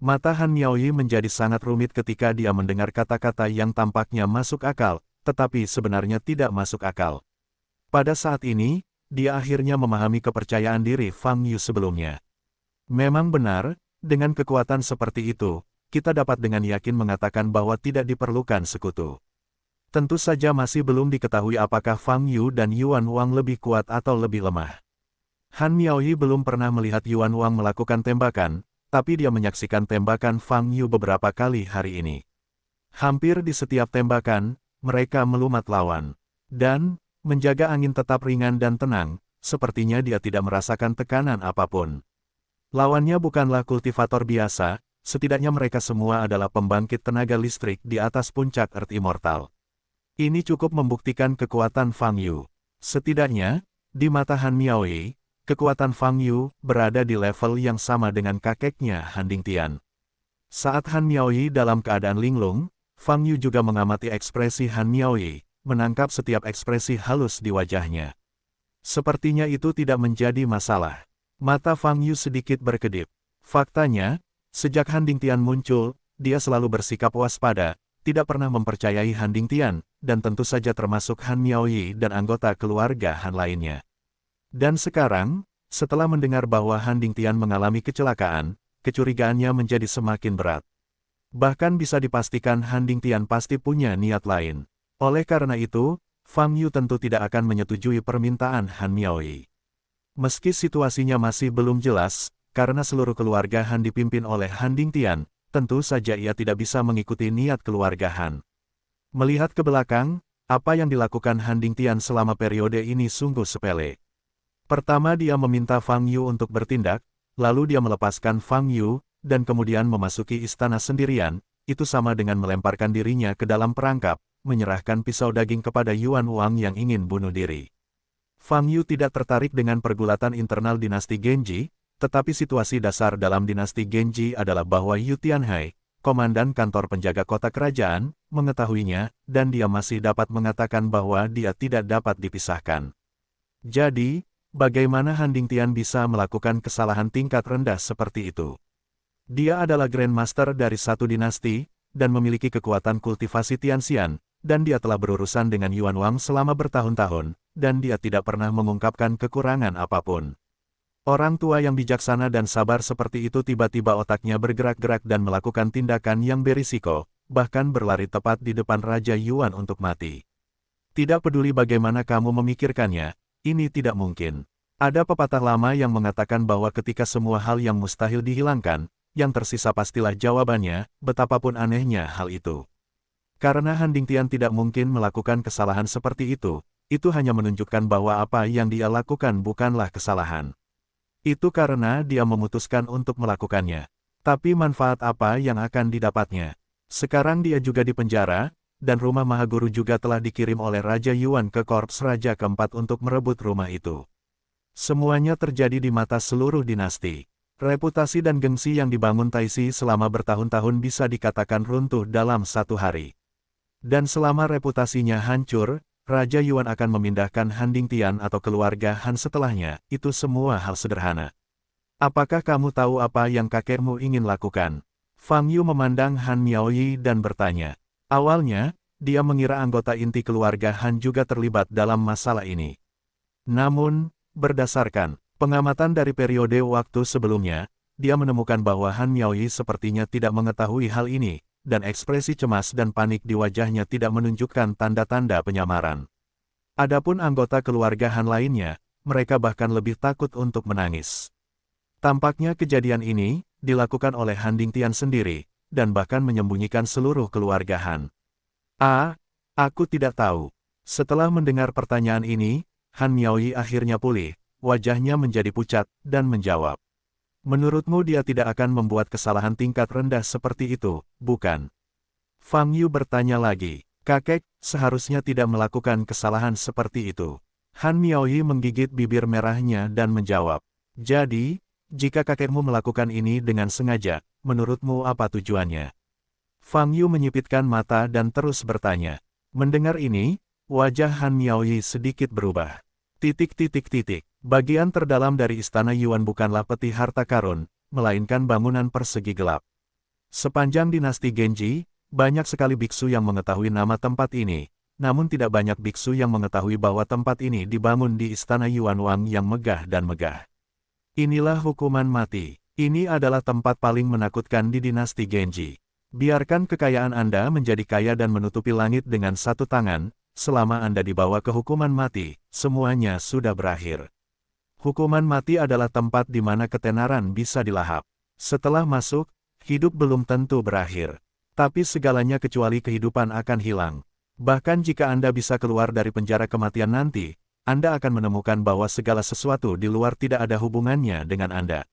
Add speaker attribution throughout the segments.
Speaker 1: Mata Han Miaoyi menjadi sangat rumit ketika dia mendengar kata-kata yang tampaknya masuk akal, tetapi sebenarnya tidak masuk akal. Pada saat ini, dia akhirnya memahami kepercayaan diri Fang Yu sebelumnya. Memang benar, dengan kekuatan seperti itu, kita dapat dengan yakin mengatakan bahwa tidak diperlukan sekutu. Tentu saja masih belum diketahui apakah Fang Yu dan Yuan Wang lebih kuat atau lebih lemah. Han Miaoyi belum pernah melihat Yuan Wang melakukan tembakan, tapi dia menyaksikan tembakan Fang Yu beberapa kali hari ini. Hampir di setiap tembakan, mereka melumat lawan. Dan, menjaga angin tetap ringan dan tenang, sepertinya dia tidak merasakan tekanan apapun. Lawannya bukanlah kultivator biasa, setidaknya mereka semua adalah pembangkit tenaga listrik di atas puncak Earth Immortal. Ini cukup membuktikan kekuatan Fang Yu. Setidaknya, di mata Han Miaoyi, kekuatan Fang Yu berada di level yang sama dengan kakeknya Han Dingtian. Saat Han Miaoyi dalam keadaan linglung, Fang Yu juga mengamati ekspresi Han Miaoyi, menangkap setiap ekspresi halus di wajahnya. Sepertinya itu tidak menjadi masalah. Mata Fang Yu sedikit berkedip. Faktanya, sejak Han Dingtian muncul, dia selalu bersikap waspada, tidak pernah mempercayai Han Dingtian, dan tentu saja termasuk Han Miaoyi dan anggota keluarga Han lainnya. Dan sekarang, setelah mendengar bahwa Han Dingtian mengalami kecelakaan, kecurigaannya menjadi semakin berat. Bahkan bisa dipastikan Han Dingtian pasti punya niat lain. Oleh karena itu, Fang Yu tentu tidak akan menyetujui permintaan Han Miaoyi. Meski situasinya masih belum jelas, karena seluruh keluarga Han dipimpin oleh Han Dingtian, tentu saja ia tidak bisa mengikuti niat keluarga Han. Melihat ke belakang, apa yang dilakukan Han Dingtian selama periode ini sungguh sepele. Pertama dia meminta Fang Yu untuk bertindak, lalu dia melepaskan Fang Yu, dan kemudian memasuki istana sendirian, itu sama dengan melemparkan dirinya ke dalam perangkap, menyerahkan pisau daging kepada Yuan Wang yang ingin bunuh diri. Fang Yu tidak tertarik dengan pergulatan internal dinasti Genji, tetapi situasi dasar dalam dinasti Genji adalah bahwa Yu Tianhai, komandan kantor penjaga kota kerajaan, mengetahuinya, dan dia masih dapat mengatakan bahwa dia tidak dapat dipisahkan. Jadi, bagaimana Han Dingtian bisa melakukan kesalahan tingkat rendah seperti itu? Dia adalah Grandmaster dari satu dinasti, dan memiliki kekuatan kultivasi Tianxian, dan dia telah berurusan dengan Yuan Wang selama bertahun-tahun, dan dia tidak pernah mengungkapkan kekurangan apapun. Orang tua yang bijaksana dan sabar seperti itu tiba-tiba otaknya bergerak-gerak dan melakukan tindakan yang berisiko, bahkan berlari tepat di depan Raja Yuan untuk mati. Tidak peduli bagaimana kamu memikirkannya, ini tidak mungkin. Ada pepatah lama yang mengatakan bahwa ketika semua hal yang mustahil dihilangkan, yang tersisa pastilah jawabannya, betapapun anehnya hal itu. Karena Han Dingtian tidak mungkin melakukan kesalahan seperti itu hanya menunjukkan bahwa apa yang dia lakukan bukanlah kesalahan. Itu karena dia memutuskan untuk melakukannya. Tapi manfaat apa yang akan didapatnya? Sekarang dia juga dipenjara, dan rumah Mahaguru juga telah dikirim oleh Raja Yuan ke Korps Raja keempat untuk merebut rumah itu. Semuanya terjadi di mata seluruh dinasti. Reputasi dan gengsi yang dibangun Taixi selama bertahun-tahun bisa dikatakan runtuh dalam satu hari. Dan selama reputasinya hancur, Raja Yuan akan memindahkan Han Dingtian atau keluarga Han setelahnya, itu semua hal sederhana. Apakah kamu tahu apa yang kakekmu ingin lakukan? Fang Yu memandang Han Miaoyi dan bertanya. Awalnya, dia mengira anggota inti keluarga Han juga terlibat dalam masalah ini. Namun, berdasarkan pengamatan dari periode waktu sebelumnya, dia menemukan bahwa Han Miaoyi sepertinya tidak mengetahui hal ini, dan ekspresi cemas dan panik di wajahnya tidak menunjukkan tanda-tanda penyamaran. Adapun anggota keluarga Han lainnya, mereka bahkan lebih takut untuk menangis. Tampaknya kejadian ini dilakukan oleh Han Dingtian sendiri, dan bahkan menyembunyikan seluruh keluarga Han. Aku tidak tahu. Setelah mendengar pertanyaan ini, Han Miaoyi akhirnya pulih, wajahnya menjadi pucat, dan menjawab. Menurutmu dia tidak akan membuat kesalahan tingkat rendah seperti itu, bukan? Fang Yu bertanya lagi. Kakek, seharusnya tidak melakukan kesalahan seperti itu. Han Miaoyi menggigit bibir merahnya dan menjawab. Jadi, jika kakekmu melakukan ini dengan sengaja, menurutmu apa tujuannya? Fang Yu menyipitkan mata dan terus bertanya. Mendengar ini, wajah Han Miaoyi sedikit berubah. Bagian terdalam dari istana Yuan bukanlah peti harta karun, melainkan bangunan persegi gelap. Sepanjang dinasti Genji, banyak sekali biksu yang mengetahui nama tempat ini, namun tidak banyak biksu yang mengetahui bahwa tempat ini dibangun di istana Yuan Wang yang megah dan megah. Inilah hukuman mati. Ini adalah tempat paling menakutkan di dinasti Genji. Biarkan kekayaan Anda menjadi kaya dan menutupi langit dengan satu tangan, selama Anda dibawa ke hukuman mati, semuanya sudah berakhir. Hukuman mati adalah tempat di mana ketenaran bisa dilahap. Setelah masuk, hidup belum tentu berakhir. Tapi segalanya kecuali kehidupan akan hilang. Bahkan jika Anda bisa keluar dari penjara kematian nanti, Anda akan menemukan bahwa segala sesuatu di luar tidak ada hubungannya dengan Anda.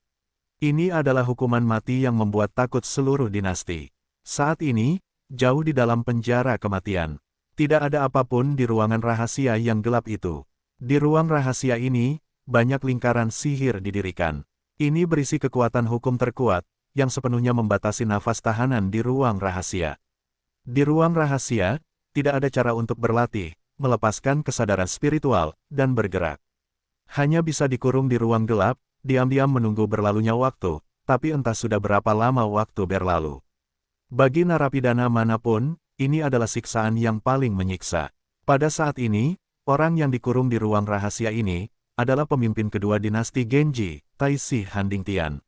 Speaker 1: Ini adalah hukuman mati yang membuat takut seluruh dinasti. Saat ini, jauh di dalam penjara kematian, tidak ada apapun di ruangan rahasia yang gelap itu. Di ruang rahasia ini, banyak lingkaran sihir didirikan. Ini berisi kekuatan hukum terkuat, yang sepenuhnya membatasi nafas tahanan di ruang rahasia. Di ruang rahasia, tidak ada cara untuk berlatih, melepaskan kesadaran spiritual, dan bergerak. Hanya bisa dikurung di ruang gelap, diam-diam menunggu berlalunya waktu, tapi entah sudah berapa lama waktu berlalu. Bagi narapidana manapun, ini adalah siksaan yang paling menyiksa. Pada saat ini, orang yang dikurung di ruang rahasia ini, adalah pemimpin kedua dinasti Genji, Taisi Handingtian.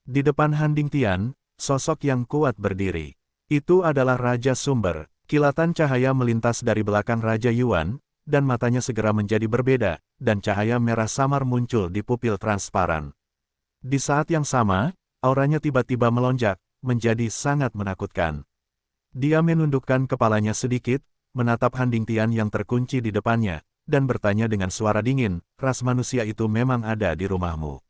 Speaker 1: Di depan Handingtian, sosok yang kuat berdiri. Itu adalah Raja Sumber. Kilatan cahaya melintas dari belakang Raja Yuan, dan matanya segera menjadi berbeda, dan cahaya merah samar muncul di pupil transparan. Di saat yang sama, auranya tiba-tiba melonjak, menjadi sangat menakutkan. Dia menundukkan kepalanya sedikit, menatap Handingtian yang terkunci di depannya, dan bertanya dengan suara dingin, "Ras manusia itu memang ada di rumahmu.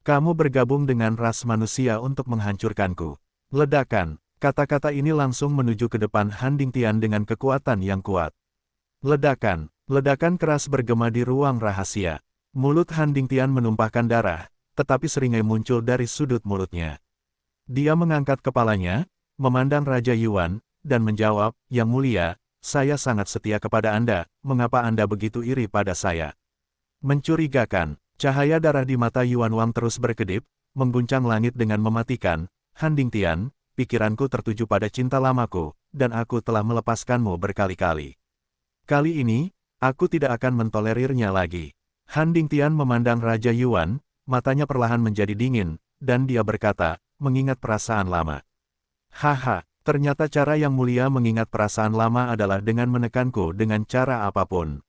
Speaker 1: Kamu bergabung dengan ras manusia untuk menghancurkanku." Ledakan. Kata-kata ini langsung menuju ke depan Handingtian dengan kekuatan yang kuat. Ledakan. Ledakan keras bergema di ruang rahasia. Mulut Handingtian menumpahkan darah, tetapi seringai muncul dari sudut mulutnya. Dia mengangkat kepalanya, memandang Raja Yuan, dan menjawab, "Yang mulia, saya sangat setia kepada Anda, mengapa Anda begitu iri pada saya?" Mencurigakan, cahaya darah di mata Yuan Wang terus berkedip, mengguncang langit dengan mematikan. "Handingtian, pikiranku tertuju pada cinta lamaku, dan aku telah melepaskanmu berkali-kali. Kali ini, aku tidak akan mentolerirnya lagi." Handingtian memandang Raja Yuan, matanya perlahan menjadi dingin, dan dia berkata, "Mengingat perasaan lama." "Haha, ternyata cara yang mulia mengingat perasaan lama adalah dengan menekanku dengan cara apapun.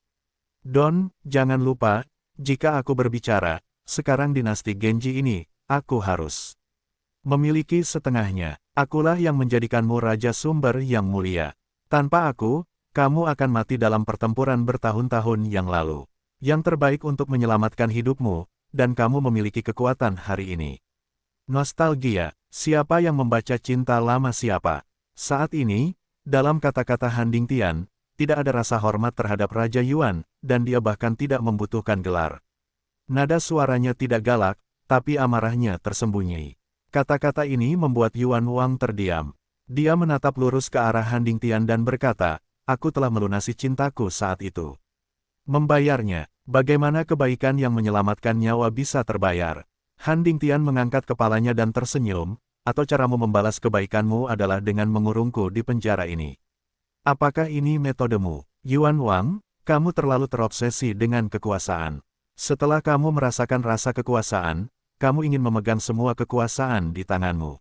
Speaker 1: Don, jangan lupa, jika aku berbicara, sekarang dinasti Genji ini, aku harus memiliki setengahnya. Akulah yang menjadikanmu Raja Sumber yang mulia. Tanpa aku, kamu akan mati dalam pertempuran bertahun-tahun yang lalu. Yang terbaik untuk menyelamatkan hidupmu, dan kamu memiliki kekuatan hari ini." Nostalgia. Siapa yang membaca cinta lama siapa? Saat ini, dalam kata-kata Handingtian, tidak ada rasa hormat terhadap Raja Yuan, dan dia bahkan tidak membutuhkan gelar. Nada suaranya tidak galak, tapi amarahnya tersembunyi. Kata-kata ini membuat Yuan Wang terdiam. Dia menatap lurus ke arah Handingtian dan berkata, "Aku telah melunasi cintaku saat itu. Membayarnya, bagaimana kebaikan yang menyelamatkan nyawa bisa terbayar?" Handingtian mengangkat kepalanya dan tersenyum, "Atau caramu membalas kebaikanmu adalah dengan mengurungku di penjara ini. Apakah ini metodemu?" "Yuan Wang, kamu terlalu terobsesi dengan kekuasaan. Setelah kamu merasakan rasa kekuasaan, kamu ingin memegang semua kekuasaan di tanganmu.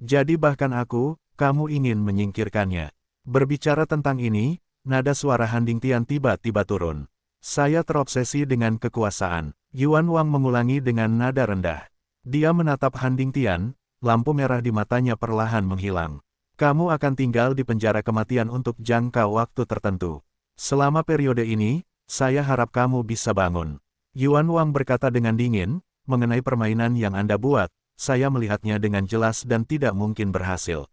Speaker 1: Jadi bahkan aku, kamu ingin menyingkirkannya." Berbicara tentang ini, nada suara Handingtian tiba-tiba turun. "Saya terobsesi dengan kekuasaan." Yuan Wang mengulangi dengan nada rendah. Dia menatap Handingtian, lampu merah di matanya perlahan menghilang. "Kamu akan tinggal di penjara kematian untuk jangka waktu tertentu. Selama periode ini, saya harap kamu bisa bangun." Yuan Wang berkata dengan dingin, "Mengenai permainan yang Anda buat, saya melihatnya dengan jelas dan tidak mungkin berhasil."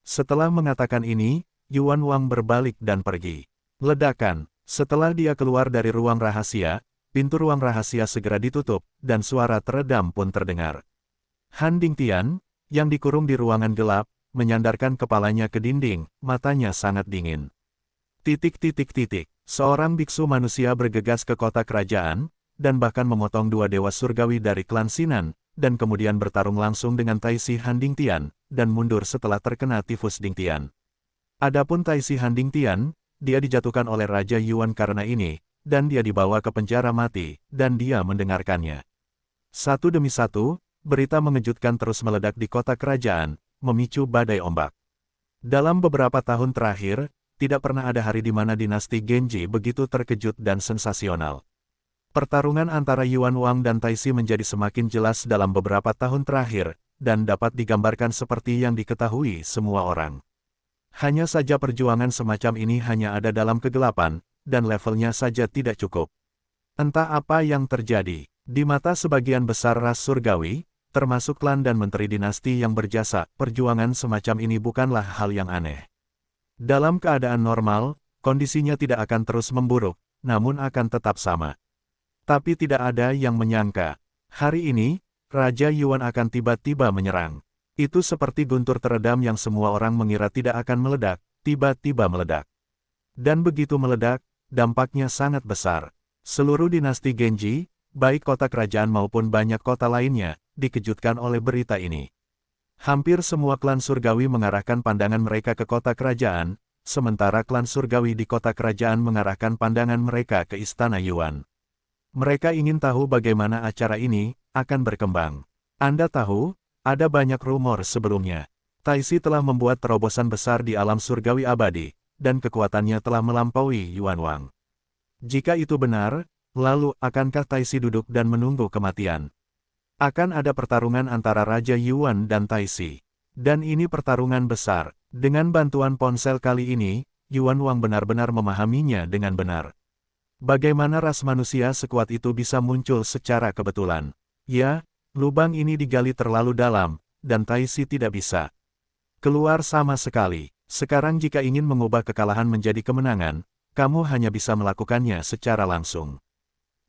Speaker 1: Setelah mengatakan ini, Yuan Wang berbalik dan pergi. Ledakan. Setelah dia keluar dari ruang rahasia, pintu ruang rahasia segera ditutup, dan suara teredam pun terdengar. Handingtian, yang dikurung di ruangan gelap, menyandarkan kepalanya ke dinding, matanya sangat dingin. Seorang biksu manusia bergegas ke kota kerajaan, dan bahkan memotong dua dewa surgawi dari klan Sinan, dan kemudian bertarung langsung dengan Taisi Handingtian, dan mundur setelah terkena tifus Dingtian. Adapun Taisi Han Dingtian, dia dijatuhkan oleh Raja Yuan karena ini, dan dia dibawa ke penjara mati, dan dia mendengarkannya. Satu demi satu, berita mengejutkan terus meledak di kota kerajaan, memicu badai ombak. Dalam beberapa tahun terakhir, tidak pernah ada hari di mana dinasti Genji begitu terkejut dan sensasional. Pertarungan antara Yuan Wang dan Taisi menjadi semakin jelas dalam beberapa tahun terakhir, dan dapat digambarkan seperti yang diketahui semua orang. Hanya saja perjuangan semacam ini hanya ada dalam kegelapan, dan levelnya saja tidak cukup. Entah apa yang terjadi. Di mata sebagian besar ras surgawi, termasuk klan dan menteri dinasti yang berjasa, perjuangan semacam ini bukanlah hal yang aneh. Dalam keadaan normal, kondisinya tidak akan terus memburuk, namun akan tetap sama. Tapi tidak ada yang menyangka, hari ini, Raja Yuan akan tiba-tiba menyerang. Itu seperti guntur teredam yang semua orang mengira tidak akan meledak, tiba-tiba meledak. Dan begitu meledak, dampaknya sangat besar. Seluruh dinasti Genji, baik kota kerajaan maupun banyak kota lainnya, dikejutkan oleh berita ini. Hampir semua klan surgawi mengarahkan pandangan mereka ke kota kerajaan, sementara klan surgawi di kota kerajaan mengarahkan pandangan mereka ke istana Yuan. Mereka ingin tahu bagaimana acara ini akan berkembang. Anda tahu, ada banyak rumor sebelumnya. Taisi telah membuat terobosan besar di alam surgawi abadi, dan kekuatannya telah melampaui Yuan Wang. Jika itu benar, lalu akankah Taisi duduk dan menunggu kematian? Akan ada pertarungan antara Raja Yuan dan Taisi. Dan ini pertarungan besar. Dengan bantuan ponsel kali ini, Yuan Wang benar-benar memahaminya dengan benar. Bagaimana ras manusia sekuat itu bisa muncul secara kebetulan? Ya, lubang ini digali terlalu dalam, dan Taisi tidak bisa keluar sama sekali. Sekarang jika ingin mengubah kekalahan menjadi kemenangan, kamu hanya bisa melakukannya secara langsung.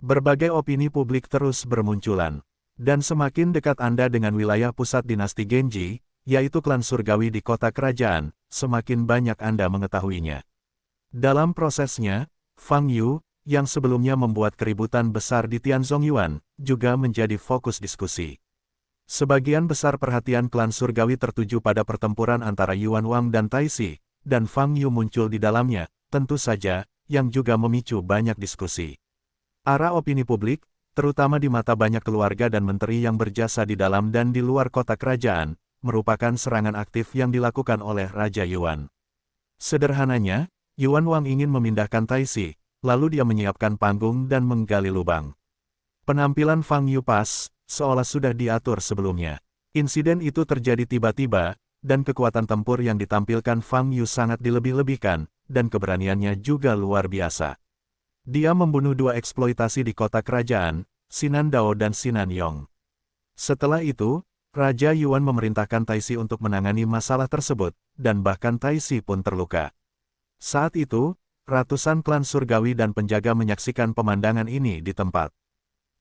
Speaker 1: Berbagai opini publik terus bermunculan. Dan semakin dekat Anda dengan wilayah pusat dinasti Genji, yaitu klan surgawi di kota kerajaan, semakin banyak Anda mengetahuinya. Dalam prosesnya, Fang Yu, yang sebelumnya membuat keributan besar di Tianzong Yuan, juga menjadi fokus diskusi. Sebagian besar perhatian klan surgawi tertuju pada pertempuran antara Yuan Wang dan Taisi, dan Fang Yu muncul di dalamnya, tentu saja, yang juga memicu banyak diskusi. Arah opini publik, terutama di mata banyak keluarga dan menteri yang berjasa di dalam dan di luar kota kerajaan, merupakan serangan aktif yang dilakukan oleh Raja Yuan. Sederhananya, Yuan Wang ingin memindahkan Taisi, lalu dia menyiapkan panggung dan menggali lubang. Penampilan Fang Yu pas, seolah sudah diatur sebelumnya. Insiden itu terjadi tiba-tiba, dan kekuatan tempur yang ditampilkan Fang Yu sangat dilebih-lebihkan, dan keberaniannya juga luar biasa. Dia membunuh dua eksploitasi di kota kerajaan, Sinan Dao dan Sinan Yong. Setelah itu, Raja Yuan memerintahkan Taisi untuk menangani masalah tersebut, dan bahkan Taisi pun terluka. Saat itu, ratusan klan surgawi dan penjaga menyaksikan pemandangan ini di tempat.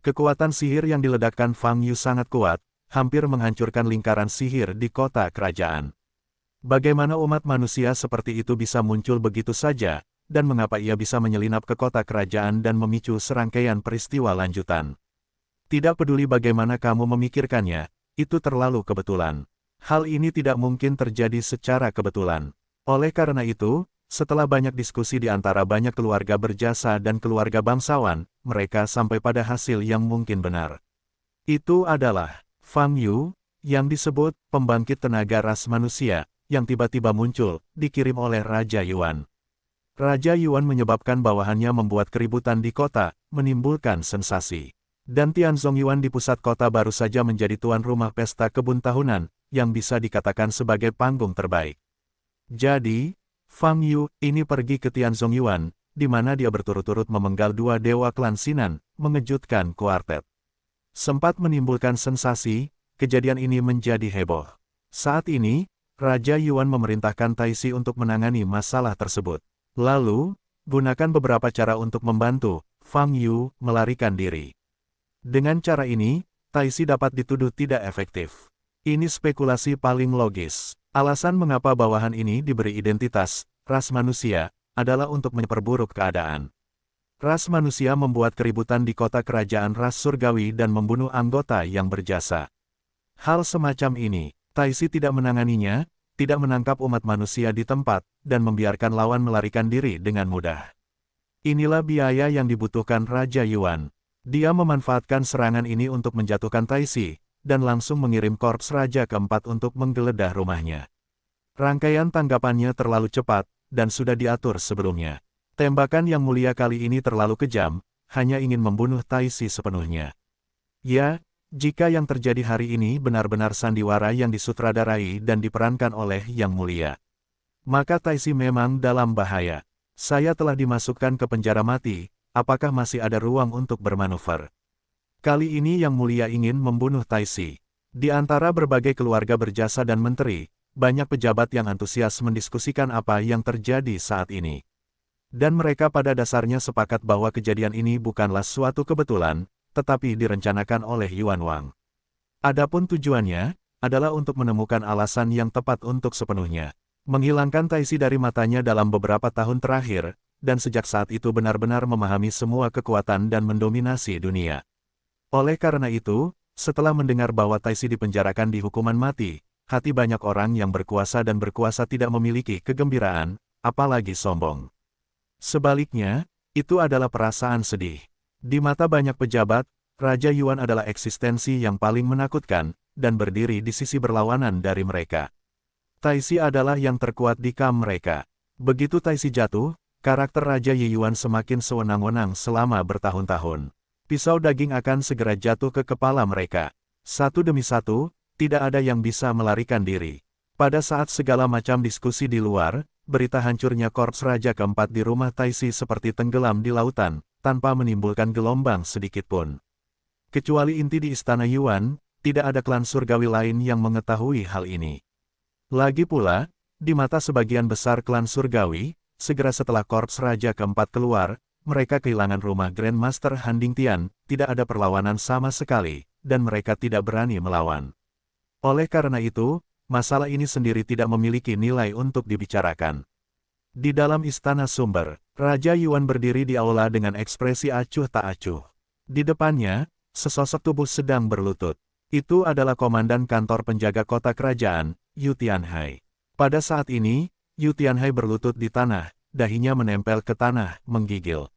Speaker 1: Kekuatan sihir yang diledakkan Fang Yu sangat kuat, hampir menghancurkan lingkaran sihir di kota kerajaan. Bagaimana umat manusia seperti itu bisa muncul begitu saja, dan mengapa ia bisa menyelinap ke kota kerajaan dan memicu serangkaian peristiwa lanjutan? Tidak peduli bagaimana kamu memikirkannya, itu terlalu kebetulan. Hal ini tidak mungkin terjadi secara kebetulan. Oleh karena itu, setelah banyak diskusi di antara banyak keluarga berjasa dan keluarga bangsawan, mereka sampai pada hasil yang mungkin benar. Itu adalah Fang Yu, yang disebut pembangkit tenaga ras manusia, yang tiba-tiba muncul, dikirim oleh Raja Yuan. Raja Yuan menyebabkan bawahannya membuat keributan di kota, menimbulkan sensasi. Dan Tianzong Yuan di pusat kota baru saja menjadi tuan rumah pesta kebun tahunan, yang bisa dikatakan sebagai panggung terbaik. Jadi, Fang Yu ini pergi ke Tianzong Yuan, di mana dia berturut-turut memenggal dua dewa klan Sinan, mengejutkan kuartet. Sempat menimbulkan sensasi, kejadian ini menjadi heboh. Saat ini, Raja Yuan memerintahkan Taisi untuk menangani masalah tersebut. Lalu, gunakan beberapa cara untuk membantu Fang Yu melarikan diri. Dengan cara ini, Taisi dapat dituduh tidak efektif. Ini spekulasi paling logis. Alasan mengapa bawahan ini diberi identitas ras manusia adalah untuk memperburuk keadaan. Ras manusia membuat keributan di kota kerajaan ras surgawi dan membunuh anggota yang berjasa. Hal semacam ini Taisi tidak menanganinya, tidak menangkap umat manusia di tempat, dan membiarkan lawan melarikan diri dengan mudah. Inilah biaya yang dibutuhkan Raja Yuan. Dia memanfaatkan serangan ini untuk menjatuhkan Taisi, dan langsung mengirim korps Raja keempat untuk menggeledah rumahnya. Rangkaian tanggapannya terlalu cepat, dan sudah diatur sebelumnya. Tembakan yang mulia kali ini terlalu kejam, hanya ingin membunuh Taisi sepenuhnya. Ya, jika yang terjadi hari ini benar-benar sandiwara yang disutradarai dan diperankan oleh Yang Mulia, maka Taisi memang dalam bahaya. Saya telah dimasukkan ke penjara mati, apakah masih ada ruang untuk bermanuver? Kali ini Yang Mulia ingin membunuh Taisi. Di antara berbagai keluarga berjasa dan menteri, banyak pejabat yang antusias mendiskusikan apa yang terjadi saat ini. Dan mereka pada dasarnya sepakat bahwa kejadian ini bukanlah suatu kebetulan, tetapi direncanakan oleh Yuan Wang. Adapun tujuannya, adalah untuk menemukan alasan yang tepat untuk sepenuhnya menghilangkan Taisi dari matanya dalam beberapa tahun terakhir, dan sejak saat itu benar-benar memahami semua kekuatan dan mendominasi dunia. Oleh karena itu, setelah mendengar bahwa Taisi dipenjarakan di hukuman mati, hati banyak orang yang berkuasa dan berkuasa tidak memiliki kegembiraan, apalagi sombong. Sebaliknya, itu adalah perasaan sedih. Di mata banyak pejabat, Raja Yuan adalah eksistensi yang paling menakutkan, dan berdiri di sisi berlawanan dari mereka. Taisi adalah yang terkuat di kam mereka. Begitu Taisi jatuh, karakter Raja Ye Yuan semakin sewenang-wenang selama bertahun-tahun. Pisau daging akan segera jatuh ke kepala mereka. Satu demi satu, tidak ada yang bisa melarikan diri. Pada saat segala macam diskusi di luar, berita hancurnya korps Raja keempat di rumah Taisi seperti tenggelam di lautan, tanpa menimbulkan gelombang sedikitpun. Kecuali inti di Istana Yuan, tidak ada klan surgawi lain yang mengetahui hal ini. Lagi pula, di mata sebagian besar klan surgawi, segera setelah korps Raja keempat keluar, mereka kehilangan rumah Grandmaster Handingtian, tidak ada perlawanan sama sekali, dan mereka tidak berani melawan. Oleh karena itu, masalah ini sendiri tidak memiliki nilai untuk dibicarakan. Di dalam Istana Sumber, Raja Yuan berdiri di aula dengan ekspresi acuh tak acuh. Di depannya, sesosok tubuh sedang berlutut. Itu adalah komandan kantor penjaga kota kerajaan, Yu Tianhai. Pada saat ini, Yu Tianhai berlutut di tanah, dahinya menempel ke tanah, menggigil.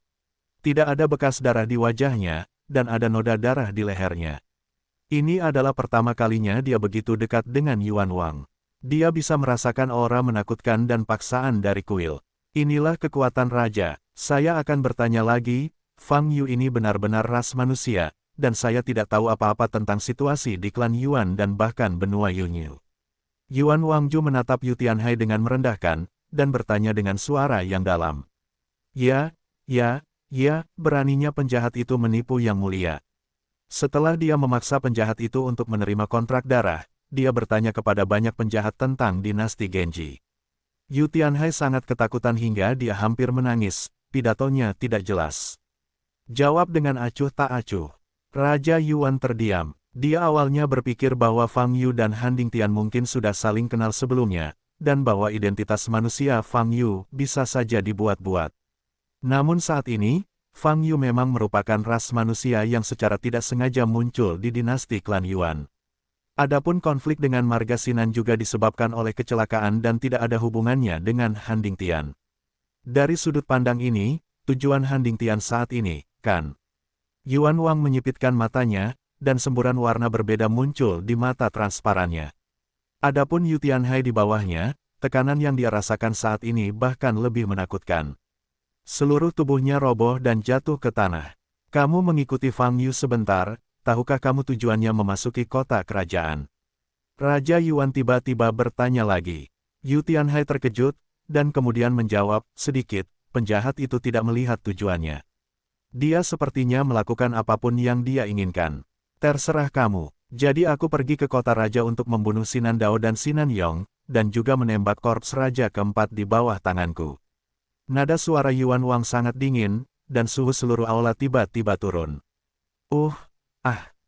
Speaker 1: Tidak ada bekas darah di wajahnya, dan ada noda darah di lehernya. Ini adalah pertama kalinya dia begitu dekat dengan Yuan Wang. Dia bisa merasakan aura menakutkan dan paksaan dari kuil. Inilah kekuatan raja. Saya akan bertanya lagi, Fang Yu ini benar-benar ras manusia, dan saya tidak tahu apa-apa tentang situasi di klan Yuan dan bahkan benua Yunyu. Yuan Wangju menatap Yu Tianhai dengan merendahkan, dan bertanya dengan suara yang dalam. Ya, beraninya penjahat itu menipu Yang Mulia. Setelah dia memaksa penjahat itu untuk menerima kontrak darah, dia bertanya kepada banyak penjahat tentang dinasti Genji. Yu Tianhai sangat ketakutan hingga dia hampir menangis, pidatonya tidak jelas. Jawab dengan acuh tak acuh. Raja Yuan terdiam. Dia awalnya berpikir bahwa Fang Yu dan Handingtian mungkin sudah saling kenal sebelumnya, dan bahwa identitas manusia Fang Yu bisa saja dibuat-buat. Namun saat ini, Fang Yu memang merupakan ras manusia yang secara tidak sengaja muncul di dinasti klan Yuan. Adapun konflik dengan marga Sinan juga disebabkan oleh kecelakaan dan tidak ada hubungannya dengan Handingtian. Dari sudut pandang ini, tujuan Handingtian saat ini, kan? Yuan Wang menyipitkan matanya, dan semburan warna berbeda muncul di mata transparannya. Adapun Yu Tianhai di bawahnya, tekanan yang dia rasakan saat ini bahkan lebih menakutkan. Seluruh tubuhnya roboh dan jatuh ke tanah. Kamu mengikuti Fang Yu sebentar, tahukah kamu tujuannya memasuki kota kerajaan? Raja Yuan tiba-tiba bertanya lagi. Yu Tianhai terkejut, dan kemudian menjawab, sedikit, penjahat itu tidak melihat tujuannya. Dia sepertinya melakukan apapun yang dia inginkan. Terserah kamu. Jadi aku pergi ke kota raja untuk membunuh Sinan Dao dan Sinan Yong, dan juga menembak korps raja keempat di bawah tanganku. Nada suara Yuan Wang sangat dingin, dan suhu seluruh aula tiba-tiba turun.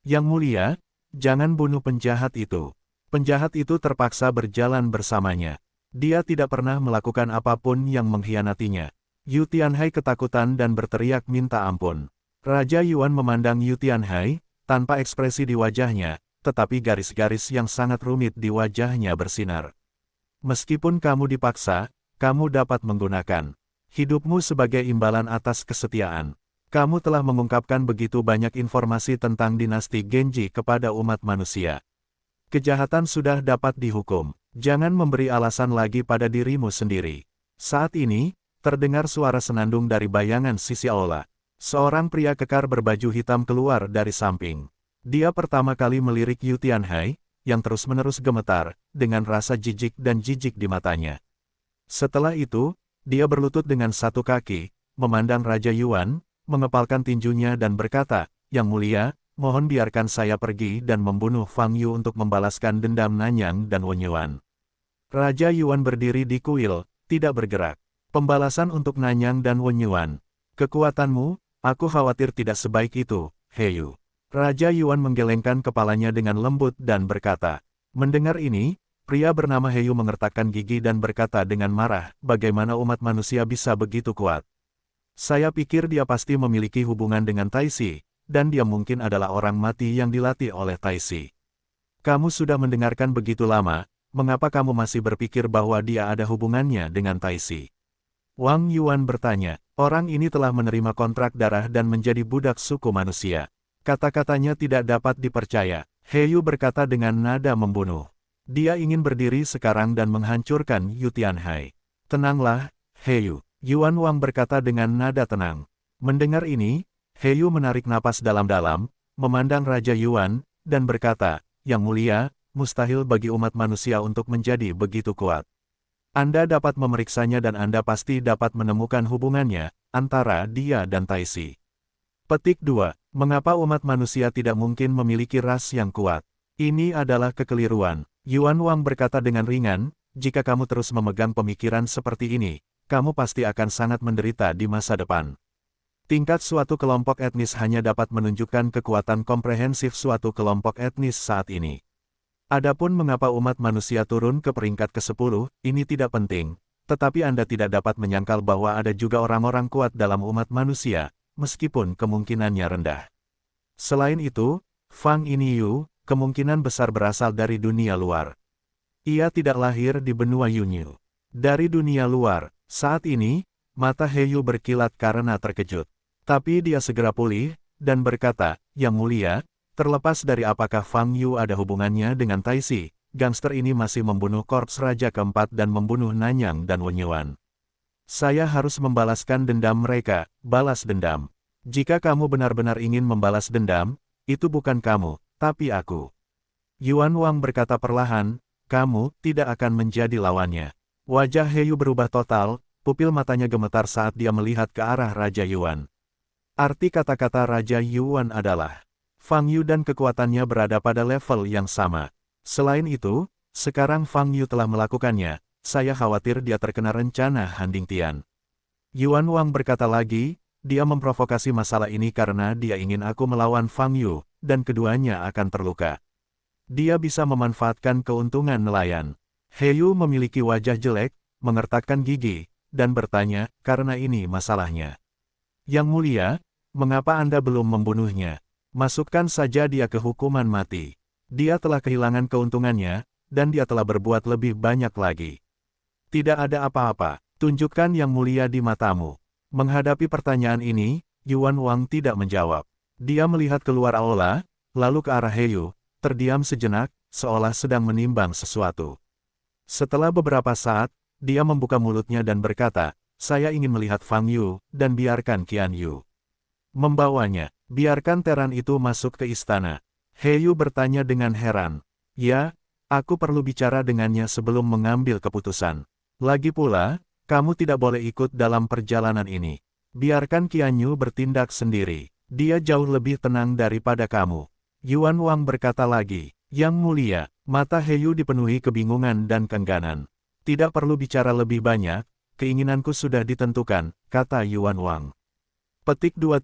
Speaker 1: Yang Mulia, jangan bunuh penjahat itu. Penjahat itu terpaksa berjalan bersamanya. Dia tidak pernah melakukan apapun yang mengkhianatinya. Yu Tianhai ketakutan dan berteriak minta ampun. Raja Yuan memandang Yu Tianhai, tanpa ekspresi di wajahnya, tetapi garis-garis yang sangat rumit di wajahnya bersinar. Meskipun kamu dipaksa, kamu dapat menggunakan hidupmu sebagai imbalan atas kesetiaan. Kamu telah mengungkapkan begitu banyak informasi tentang dinasti Genji kepada umat manusia. Kejahatan sudah dapat dihukum. Jangan memberi alasan lagi pada dirimu sendiri. Saat ini, terdengar suara senandung dari bayangan sisi aula. Seorang pria kekar berbaju hitam keluar dari samping. Dia pertama kali melirik Yu Tianhai, yang terus-menerus gemetar, dengan rasa jijik dan jijik di matanya. Setelah itu, dia berlutut dengan satu kaki, memandang Raja Yuan, mengepalkan tinjunya dan berkata, "Yang mulia, mohon biarkan saya pergi dan membunuh Fang Yu untuk membalaskan dendam Nanyang dan Wen Yuan." Raja Yuan berdiri di kuil, tidak bergerak. "Pembalasan untuk Nanyang dan Wen Yuan. Kekuatanmu, aku khawatir tidak sebaik itu, He Yu." Raja Yuan menggelengkan kepalanya dengan lembut dan berkata. Mendengar ini, pria bernama He Yu mengertakkan gigi dan berkata dengan marah, "Bagaimana umat manusia bisa begitu kuat? Saya pikir dia pasti memiliki hubungan dengan Taisi, dan dia mungkin adalah orang mati yang dilatih oleh Taisi. Kamu sudah mendengarkan begitu lama, mengapa kamu masih berpikir bahwa dia ada hubungannya dengan Taisi?" Wang Yuan bertanya. Orang ini telah menerima kontrak darah dan menjadi budak suku manusia. Kata-katanya tidak dapat dipercaya. He Yu berkata dengan nada membunuh. Dia ingin berdiri sekarang dan menghancurkan Yu Tianhai. "Tenanglah, He Yu." Yuan Wang berkata dengan nada tenang. Mendengar ini, He Yu menarik napas dalam-dalam, memandang Raja Yuan, dan berkata, "Yang mulia, mustahil bagi umat manusia untuk menjadi begitu kuat. Anda dapat memeriksanya dan Anda pasti dapat menemukan hubungannya antara dia dan Taisi." Petik 2. Mengapa umat manusia tidak mungkin memiliki ras yang kuat? Ini adalah kekeliruan. Yuan Wang berkata dengan ringan, "Jika kamu terus memegang pemikiran seperti ini, kamu pasti akan sangat menderita di masa depan. Tingkat suatu kelompok etnis hanya dapat menunjukkan kekuatan komprehensif suatu kelompok etnis saat ini. Adapun mengapa umat manusia turun ke peringkat ke-10, ini tidak penting, tetapi Anda tidak dapat menyangkal bahwa ada juga orang-orang kuat dalam umat manusia, meskipun kemungkinannya rendah. Selain itu, Fang Iniyu kemungkinan besar berasal dari dunia luar. Ia tidak lahir di benua Yunyu. Dari dunia luar, saat ini, mata He Yu berkilat karena terkejut. Tapi dia segera pulih, dan berkata, "Yang mulia, terlepas dari apakah Fang Yu ada hubungannya dengan Taisi, gangster ini masih membunuh korps Raja keempat dan membunuh Nanyang dan Wen Yuan. Saya harus membalaskan dendam mereka, balas dendam. Jika kamu benar-benar ingin membalas dendam, itu bukan kamu, tapi aku." Yuan Wang berkata perlahan, "Kamu tidak akan menjadi lawannya." Wajah He Yu berubah total, pupil matanya gemetar saat dia melihat ke arah Raja Yuan. Arti kata-kata Raja Yuan adalah, Fang Yu dan kekuatannya berada pada level yang sama. Selain itu, sekarang Fang Yu telah melakukannya. Saya khawatir dia terkena rencana Handing Tian. Yuan Wang berkata lagi, dia memprovokasi masalah ini karena dia ingin aku melawan Fang Yu, dan keduanya akan terluka. Dia bisa memanfaatkan keuntungan nelayan. He Yu memiliki wajah jelek, mengertakkan gigi, dan bertanya, "Karena ini masalahnya." "Yang mulia, mengapa Anda belum membunuhnya? Masukkan saja dia ke hukuman mati. Dia telah kehilangan keuntungannya, dan dia telah berbuat lebih banyak lagi." "Tidak ada apa-apa, tunjukkan yang mulia di matamu." Menghadapi pertanyaan ini, Yuan Wang tidak menjawab. Dia melihat keluar aula, lalu ke arah He Yu, terdiam sejenak, seolah sedang menimbang sesuatu. Setelah beberapa saat, dia membuka mulutnya dan berkata, "Saya ingin melihat Fang Yu, dan biarkan Qian Yu membawanya. Biarkan teran itu masuk ke istana." He Yu bertanya dengan heran. "Ya, aku perlu bicara dengannya sebelum mengambil keputusan. Lagi pula, kamu tidak boleh ikut dalam perjalanan ini. Biarkan Qian Yu bertindak sendiri. Dia jauh lebih tenang daripada kamu." Yuan Wang berkata lagi, "Yang mulia." Mata He Yu dipenuhi kebingungan dan keengganan. "Tidak perlu bicara lebih banyak, keinginanku sudah ditentukan," kata Yuan Wang. Petik 2.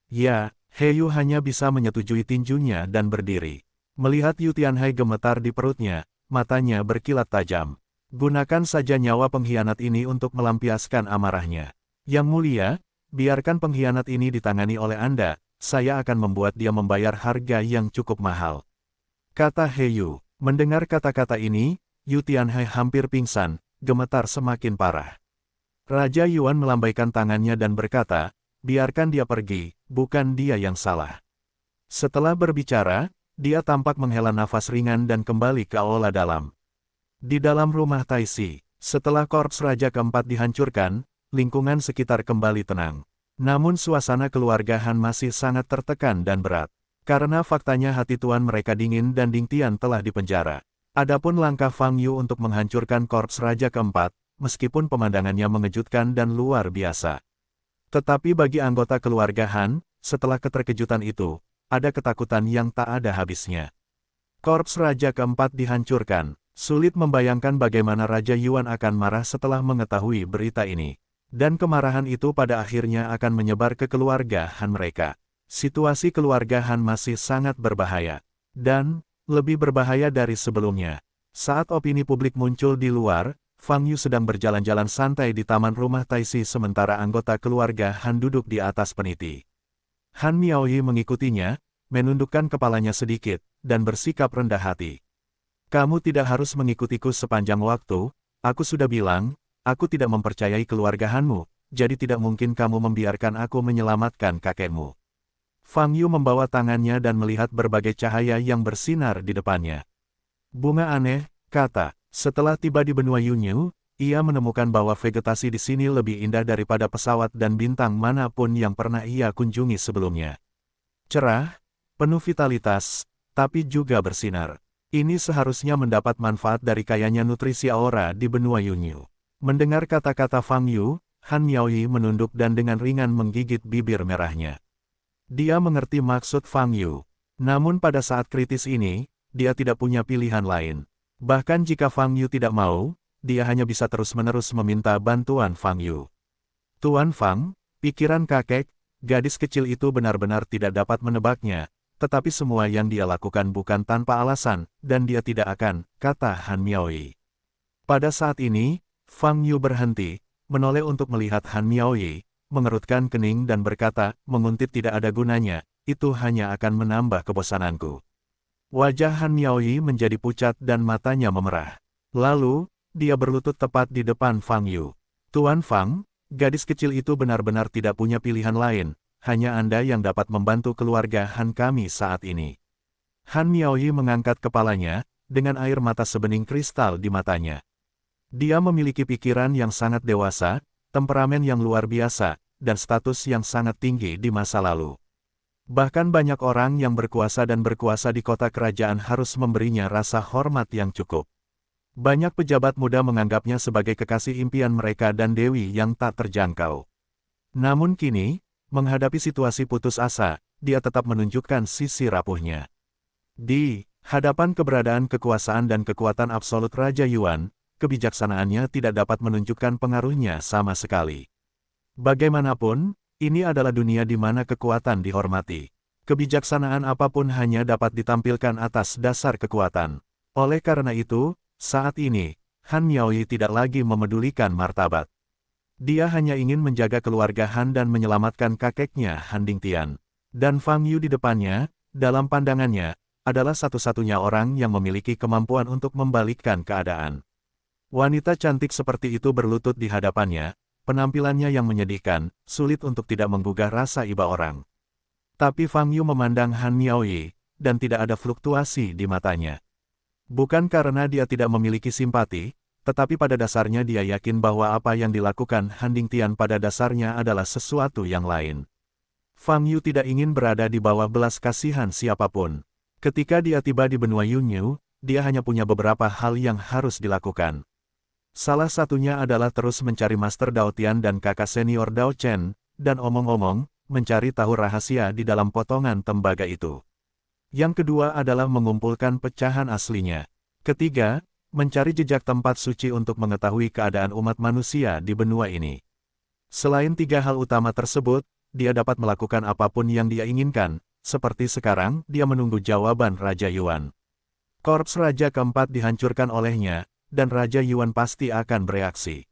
Speaker 1: Ya, He Yu hanya bisa menyetujui tinjunya dan berdiri. Melihat Yu Tianhai gemetar di perutnya, matanya berkilat tajam. "Gunakan saja nyawa pengkhianat ini untuk melampiaskan amarahnya. Yang mulia, biarkan pengkhianat ini ditangani oleh Anda, saya akan membuat dia membayar harga yang cukup mahal. Kata He Yu. Mendengar kata-kata ini, Yu Tianhe hampir pingsan, gemetar semakin parah. Raja Yuan melambaikan tangannya dan berkata, biarkan dia pergi, bukan dia yang salah. Setelah berbicara, dia tampak menghela nafas ringan dan kembali ke aula dalam. Di dalam rumah Taixi, setelah korps Raja keempat dihancurkan, lingkungan sekitar kembali tenang. Namun suasana keluarga Han masih sangat tertekan dan berat. Karena faktanya hati tuan mereka dingin dan Ding Tian telah dipenjara. Adapun langkah Fang Yu untuk menghancurkan korps Raja keempat, meskipun pemandangannya mengejutkan dan luar biasa. Tetapi bagi anggota keluarga Han, setelah keterkejutan itu, ada ketakutan yang tak ada habisnya. Korps Raja keempat dihancurkan. Sulit membayangkan bagaimana Raja Yuan akan marah setelah mengetahui berita ini. Dan kemarahan itu pada akhirnya akan menyebar ke keluarga Han mereka. Situasi keluarga Han masih sangat berbahaya. Dan, lebih berbahaya dari sebelumnya. Saat opini publik muncul di luar, Fang Yu sedang berjalan-jalan santai di taman rumah Taixi sementara anggota keluarga Han duduk di atas peniti. Han Miaoyi mengikutinya, menundukkan kepalanya sedikit, dan bersikap rendah hati. Kamu tidak harus mengikutiku sepanjang waktu, aku sudah bilang, aku tidak mempercayai keluarga Hanmu, jadi tidak mungkin kamu membiarkan aku menyelamatkan kakekmu. Fang Yu membawa tangannya dan melihat berbagai cahaya yang bersinar di depannya. Bunga aneh, kata, setelah tiba di benua Yunyu, ia menemukan bahwa vegetasi di sini lebih indah daripada pesawat dan bintang manapun yang pernah ia kunjungi sebelumnya. Cerah, penuh vitalitas, tapi juga bersinar. Ini seharusnya mendapat manfaat dari kayanya nutrisi aura di benua Yunyu. Mendengar kata-kata Fang Yu, Han Miaoyi menunduk dan dengan ringan menggigit bibir merahnya. Dia mengerti maksud Fang Yu. Namun pada saat kritis ini, dia tidak punya pilihan lain. Bahkan jika Fang Yu tidak mau, dia hanya bisa terus-menerus meminta bantuan Fang Yu. Tuan Fang, pikiran kakek, gadis kecil itu benar-benar tidak dapat menebaknya, tetapi semua yang dia lakukan bukan tanpa alasan, dan dia tidak akan, kata Han Miaoyi. Pada saat ini, Fang Yu berhenti, menoleh untuk melihat Han Miaoyi, mengerutkan kening dan berkata, menguntit tidak ada gunanya, itu hanya akan menambah kebosananku. Wajah Han Miaoyi menjadi pucat dan matanya memerah. Lalu, dia berlutut tepat di depan Fang Yu. Tuan Fang, gadis kecil itu benar-benar tidak punya pilihan lain, hanya Anda yang dapat membantu keluarga Han kami saat ini. Han Miaoyi mengangkat kepalanya, dengan air mata sebening kristal di matanya. Dia memiliki pikiran yang sangat dewasa, temperamen yang luar biasa, dan status yang sangat tinggi di masa lalu. Bahkan banyak orang yang berkuasa dan berkuasa di kota kerajaan harus memberinya rasa hormat yang cukup. Banyak pejabat muda menganggapnya sebagai kekasih impian mereka dan dewi yang tak terjangkau. Namun kini, menghadapi situasi putus asa, dia tetap menunjukkan sisi rapuhnya. Di hadapan keberadaan kekuasaan dan kekuatan absolut Raja Yuan, kebijaksanaannya tidak dapat menunjukkan pengaruhnya sama sekali. Bagaimanapun, ini adalah dunia di mana kekuatan dihormati. Kebijaksanaan apapun hanya dapat ditampilkan atas dasar kekuatan. Oleh karena itu, saat ini, Han Miaoyi tidak lagi memedulikan martabat. Dia hanya ingin menjaga keluarga Han dan menyelamatkan kakeknya Han Dingtian. Dan Fang Yu di depannya, dalam pandangannya, adalah satu-satunya orang yang memiliki kemampuan untuk membalikkan keadaan. Wanita cantik seperti itu berlutut di hadapannya, penampilannya yang menyedihkan, sulit untuk tidak menggugah rasa iba orang. Tapi Fang Yu memandang Han Miaoyi, dan tidak ada fluktuasi di matanya. Bukan karena dia tidak memiliki simpati, tetapi pada dasarnya dia yakin bahwa apa yang dilakukan Han Dingtian pada dasarnya adalah sesuatu yang lain. Fang Yu tidak ingin berada di bawah belas kasihan siapapun. Ketika dia tiba di benua Yunyu, dia hanya punya beberapa hal yang harus dilakukan. Salah satunya adalah terus mencari Master Dao Tian dan kakak senior Dao Chen, dan omong-omong, mencari tahu rahasia di dalam potongan tembaga itu. Yang kedua adalah mengumpulkan pecahan aslinya. Ketiga, mencari jejak tempat suci untuk mengetahui keadaan umat manusia di benua ini. Selain tiga hal utama tersebut, dia dapat melakukan apapun yang dia inginkan, seperti sekarang dia menunggu jawaban Raja Yuan. Korps Raja keempat dihancurkan olehnya, dan Raja Yuan pasti akan bereaksi.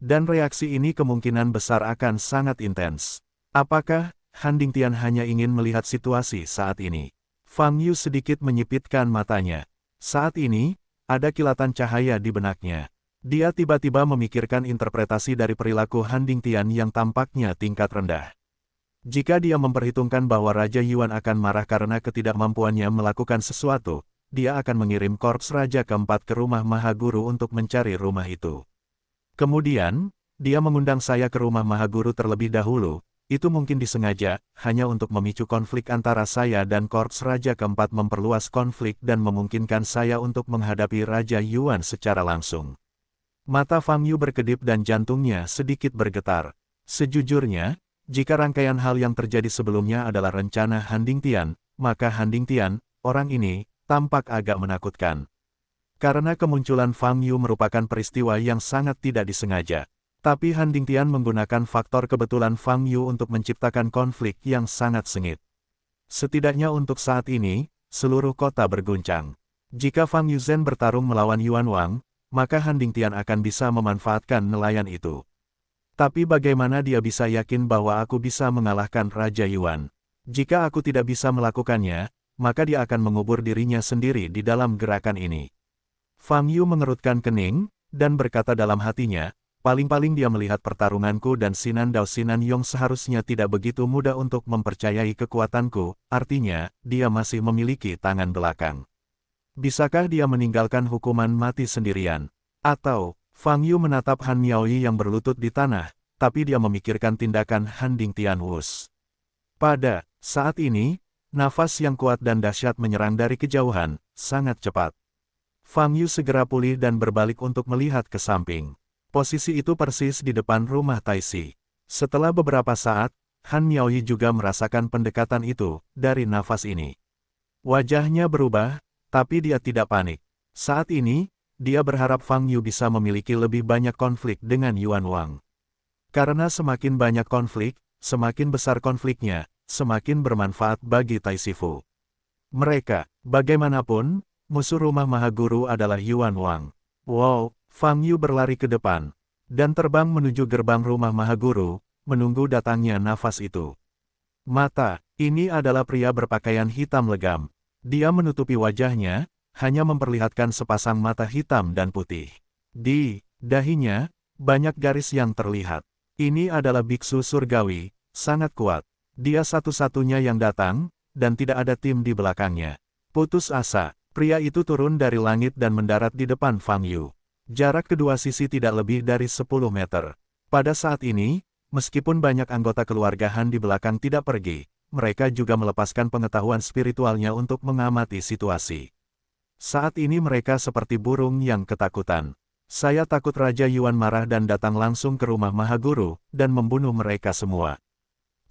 Speaker 1: Dan reaksi ini kemungkinan besar akan sangat intens. Apakah Han Dingtian hanya ingin melihat situasi saat ini. Fang Yu sedikit menyipitkan matanya. Saat ini, ada kilatan cahaya di benaknya. Dia tiba-tiba memikirkan interpretasi dari perilaku Han Dingtian yang tampaknya tingkat rendah. Jika dia memperhitungkan bahwa Raja Yuan akan marah karena ketidakmampuannya melakukan sesuatu, dia akan mengirim korps Raja keempat ke rumah Mahaguru untuk mencari rumah itu. Kemudian, dia mengundang saya ke rumah Mahaguru terlebih dahulu. Itu mungkin disengaja, hanya untuk memicu konflik antara saya dan korps Raja keempat, memperluas konflik dan memungkinkan saya untuk menghadapi Raja Yuan secara langsung. Mata Fang Yu berkedip dan jantungnya sedikit bergetar. Sejujurnya, jika rangkaian hal yang terjadi sebelumnya adalah rencana Han Dingtian, maka Han Dingtian, orang ini, tampak agak menakutkan. Karena kemunculan Fang Yu merupakan peristiwa yang sangat tidak disengaja. Tapi Han Dingtian menggunakan faktor kebetulan Fang Yu untuk menciptakan konflik yang sangat sengit. Setidaknya untuk saat ini, seluruh kota berguncang. Jika Fang Yuzhen bertarung melawan Yuan Wang, maka Han Dingtian akan bisa memanfaatkan nelayan itu. Tapi bagaimana dia bisa yakin bahwa aku bisa mengalahkan Raja Yuan? Jika aku tidak bisa melakukannya, maka dia akan mengubur dirinya sendiri di dalam gerakan ini. Fang Yu mengerutkan kening, dan berkata dalam hatinya, paling-paling dia melihat pertarunganku dan Sinan Dao Sinan Yong seharusnya tidak begitu mudah untuk mempercayai kekuatanku, artinya, dia masih memiliki tangan belakang. Bisakah dia meninggalkan hukuman mati sendirian? Atau, Fang Yu menatap Han Miaoyi yang berlutut di tanah, tapi dia memikirkan tindakan Han Dingtian Wus. Pada saat ini, nafas yang kuat dan dahsyat menyerang dari kejauhan, sangat cepat. Fang Yu segera pulih dan berbalik untuk melihat ke samping. Posisi itu persis di depan rumah Taixi. Setelah beberapa saat, Han Miaoyi juga merasakan pendekatan itu, dari nafas ini. Wajahnya berubah, tapi dia tidak panik. Saat ini, dia berharap Fang Yu bisa memiliki lebih banyak konflik dengan Yuan Wang. Karena semakin banyak konflik, semakin besar konfliknya, semakin bermanfaat bagi Taixi Fu. Mereka, bagaimanapun, musuh rumah Mahaguru adalah Yuan Wang. Wow, Fang Yu berlari ke depan, dan terbang menuju gerbang rumah Mahaguru, menunggu datangnya nafas itu. Mata, ini adalah pria berpakaian hitam legam. Dia menutupi wajahnya, hanya memperlihatkan sepasang mata hitam dan putih. Di dahinya, banyak garis yang terlihat. Ini adalah biksu surgawi, sangat kuat. Dia satu-satunya yang datang, dan tidak ada tim di belakangnya. Putus asa, pria itu turun dari langit dan mendarat di depan Fang Yu. Jarak kedua sisi tidak lebih dari 10 meter. Pada saat ini, meskipun banyak anggota keluarga Han di belakang tidak pergi, mereka juga melepaskan pengetahuan spiritualnya untuk mengamati situasi. Saat ini mereka seperti burung yang ketakutan. Saya takut Raja Yuan marah dan datang langsung ke rumah Mahaguru, dan membunuh mereka semua.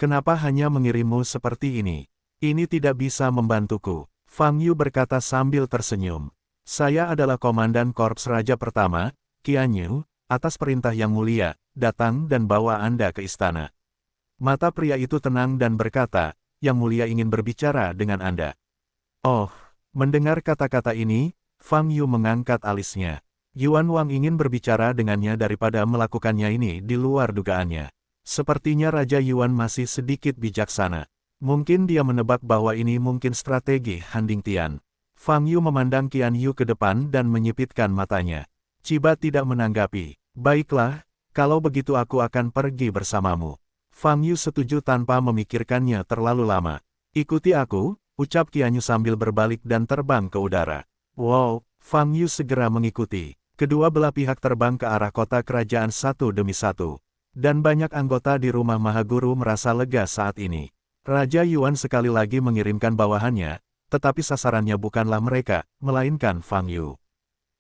Speaker 1: Kenapa hanya mengirimmu seperti ini? Ini tidak bisa membantuku. Fang Yu berkata sambil tersenyum. Saya adalah komandan korps Raja pertama, Qian Yu, atas perintah yang mulia, datang dan bawa Anda ke istana. Mata pria itu tenang dan berkata, Yang mulia ingin berbicara dengan Anda. Oh. Mendengar kata-kata ini, Fang Yu mengangkat alisnya. Yuan Wang ingin berbicara dengannya daripada melakukannya ini di luar dugaannya. Sepertinya Raja Yuan masih sedikit bijaksana. Mungkin dia menebak bahwa ini mungkin strategi Han Dingtian. Fang Yu memandang Qian Yu ke depan dan menyipitkan matanya. Ciba tidak menanggapi. Baiklah, kalau begitu aku akan pergi bersamamu. Fang Yu setuju tanpa memikirkannya terlalu lama. Ikuti aku, ucap Qian Yu sambil berbalik dan terbang ke udara. Wow, Fang Yu segera mengikuti. Kedua belah pihak terbang ke arah kota kerajaan satu demi satu. Dan banyak anggota di rumah Mahaguru merasa lega saat ini. Raja Yuan sekali lagi mengirimkan bawahannya, tetapi sasarannya bukanlah mereka, melainkan Fang Yu.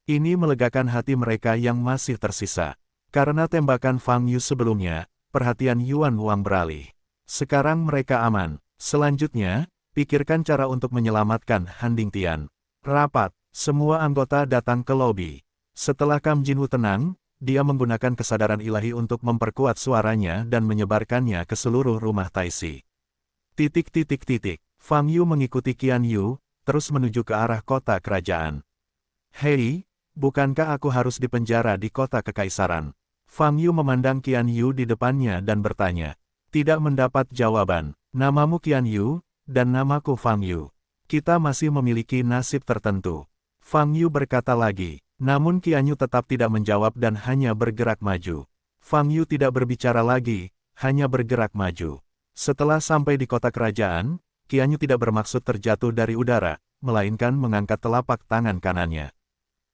Speaker 1: Ini melegakan hati mereka yang masih tersisa. Karena tembakan Fang Yu sebelumnya, perhatian Yuan Wang beralih. Sekarang mereka aman. Selanjutnya, pikirkan cara untuk menyelamatkan Han Dingtian. Rapat, semua anggota datang ke lobi. Setelah Kam Jinhu tenang, dia menggunakan kesadaran ilahi untuk memperkuat suaranya dan menyebarkannya ke seluruh rumah Taixi. Fang Yu mengikuti Qian Yu, terus menuju ke arah kota kerajaan. Hei, bukankah aku harus dipenjara di kota kekaisaran? Fang Yu memandang Qian Yu di depannya dan bertanya. Tidak mendapat jawaban. Namamu Qian Yu, dan namaku Fang Yu. Kita masih memiliki nasib tertentu. Fang Yu berkata lagi, namun Qian Yu tetap tidak menjawab dan hanya bergerak maju. Fang Yu tidak berbicara lagi, hanya bergerak maju. Setelah sampai di kota kerajaan, Qian Yu tidak bermaksud terjatuh dari udara, melainkan mengangkat telapak tangan kanannya.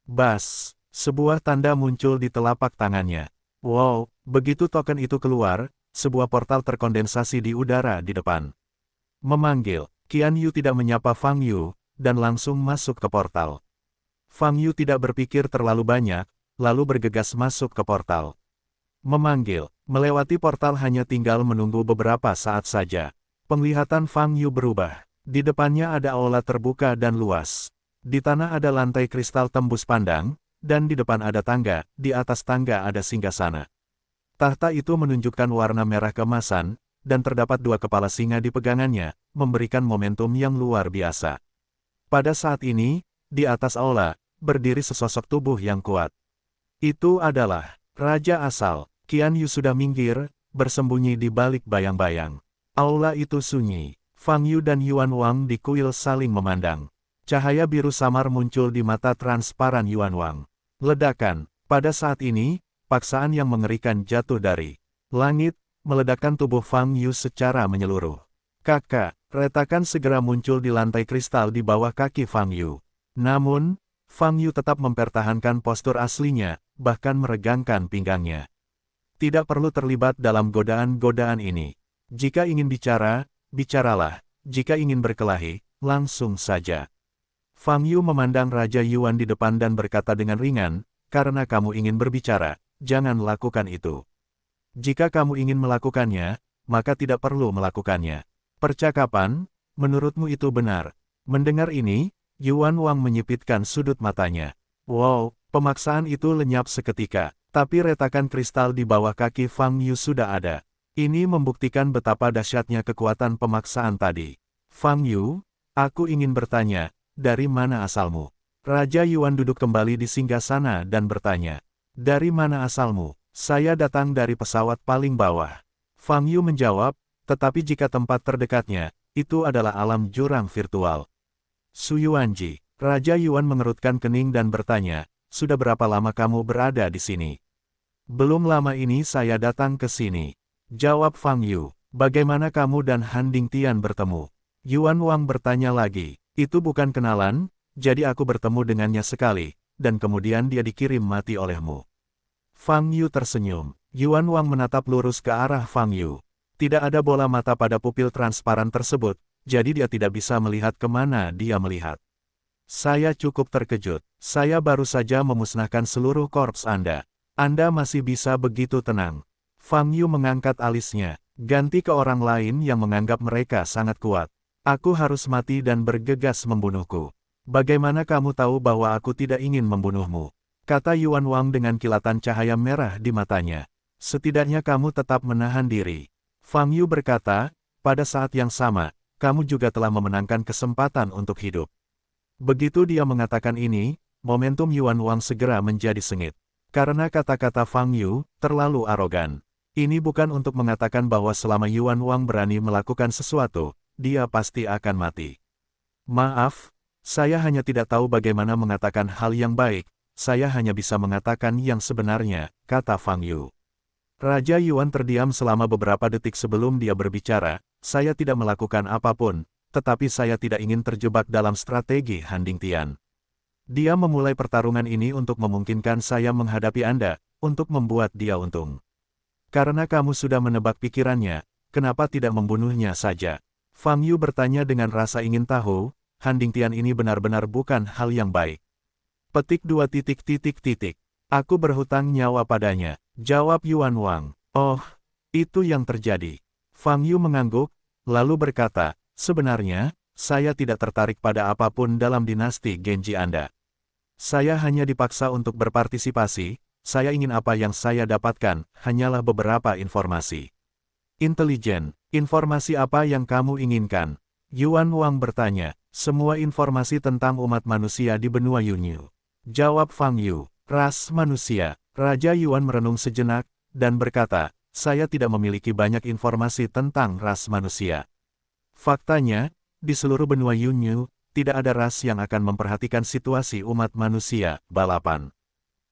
Speaker 1: Bas! Sebuah tanda muncul di telapak tangannya. Wow, begitu token itu keluar, sebuah portal terkondensasi di udara di depan. Memanggil, Qian Yu tidak menyapa Fang Yu, dan langsung masuk ke portal. Fang Yu tidak berpikir terlalu banyak, lalu bergegas masuk ke portal. Memanggil, melewati portal hanya tinggal menunggu beberapa saat saja. Penglihatan Fang Yu berubah. Di depannya ada aula terbuka dan luas. Di tanah ada lantai kristal tembus pandang, dan di depan ada tangga, di atas tangga ada singgasana. Tahta itu menunjukkan warna merah keemasan, dan terdapat dua kepala singa di pegangannya, memberikan momentum yang luar biasa. Pada saat ini, di atas aula, berdiri sesosok tubuh yang kuat. Itu adalah Raja Asal. Qian Yu sudah minggir, bersembunyi di balik bayang-bayang. Aula itu sunyi. Fang Yu dan Yuan Wang di kuil saling memandang. Cahaya biru samar muncul di mata transparan Yuan Wang. Ledakan. Pada saat ini, paksaan yang mengerikan jatuh dari langit, meledakkan tubuh Fang Yu secara menyeluruh. Kakak, retakan segera muncul di lantai kristal di bawah kaki Fang Yu. Namun, Fang Yu tetap mempertahankan postur aslinya, bahkan meregangkan pinggangnya. Tidak perlu terlibat dalam godaan-godaan ini. Jika ingin bicara, bicaralah. Jika ingin berkelahi, langsung saja. Fang Yu memandang Raja Yuan di depan dan berkata dengan ringan, karena kamu ingin berbicara, jangan lakukan itu. Jika kamu ingin melakukannya, maka tidak perlu melakukannya. Percakapan, menurutmu itu benar. Mendengar ini, Yuan Wang menyipitkan sudut matanya. Wow, pemaksaan itu lenyap seketika, tapi retakan kristal di bawah kaki Fang Yu sudah ada. Ini membuktikan betapa dahsyatnya kekuatan pemaksaan tadi. Fang Yu, aku ingin bertanya, dari mana asalmu? Raja Yuan duduk kembali di singgasana dan bertanya. Dari mana asalmu? Saya datang dari pesawat paling bawah. Fang Yu menjawab, tetapi jika tempat terdekatnya, itu adalah alam jurang virtual. Su Yuanji, Raja Yuan mengerutkan kening dan bertanya, sudah berapa lama kamu berada di sini? Belum lama ini saya datang ke sini. Jawab Fang Yu, bagaimana kamu dan Han Dingtian bertemu? Yuan Wang bertanya lagi, itu bukan kenalan, jadi aku bertemu dengannya sekali, dan kemudian dia dikirim mati olehmu. Fang Yu tersenyum. Yuan Wang menatap lurus ke arah Fang Yu. Tidak ada bola mata pada pupil transparan tersebut, jadi dia tidak bisa melihat kemana dia melihat. Saya cukup terkejut. Saya baru saja memusnahkan seluruh korps Anda. Anda masih bisa begitu tenang. Fang Yu mengangkat alisnya, ganti ke orang lain yang menganggap mereka sangat kuat. Aku harus mati dan bergegas membunuhku. Bagaimana kamu tahu bahwa aku tidak ingin membunuhmu? Kata Yuan Wang dengan kilatan cahaya merah di matanya. Setidaknya kamu tetap menahan diri. Fang Yu berkata, pada saat yang sama, kamu juga telah memenangkan kesempatan untuk hidup. Begitu dia mengatakan ini, momentum Yuan Wang segera menjadi sengit. Karena kata-kata Fang Yu terlalu arogan. Ini bukan untuk mengatakan bahwa selama Yuan Wang berani melakukan sesuatu, dia pasti akan mati. Maaf, saya hanya tidak tahu bagaimana mengatakan hal yang baik, saya hanya bisa mengatakan yang sebenarnya, kata Fang Yu. Raja Yuan terdiam selama beberapa detik sebelum dia berbicara, saya tidak melakukan apapun, tetapi saya tidak ingin terjebak dalam strategi Han Dingtian. Dia memulai pertarungan ini untuk memungkinkan saya menghadapi Anda, untuk membuat dia untung. Karena kamu sudah menebak pikirannya, kenapa tidak membunuhnya saja? Fang Yu bertanya dengan rasa ingin tahu, Han Dingtian ini benar-benar bukan hal yang baik. Petik 2. Aku berhutang nyawa padanya, jawab Yuan Wang. Oh, itu yang terjadi. Fang Yu mengangguk, lalu berkata, sebenarnya, saya tidak tertarik pada apapun dalam dinasti Genji Anda. Saya hanya dipaksa untuk berpartisipasi, saya ingin apa yang saya dapatkan, hanyalah beberapa informasi. Intelijen, informasi apa yang kamu inginkan? Yuan Wang bertanya, semua informasi tentang umat manusia di benua Yunyu. Jawab Fang Yu, ras manusia. Raja Yuan merenung sejenak, dan berkata, saya tidak memiliki banyak informasi tentang ras manusia. Faktanya, di seluruh benua Yunyu, tidak ada ras yang akan memperhatikan situasi umat manusia, balapan.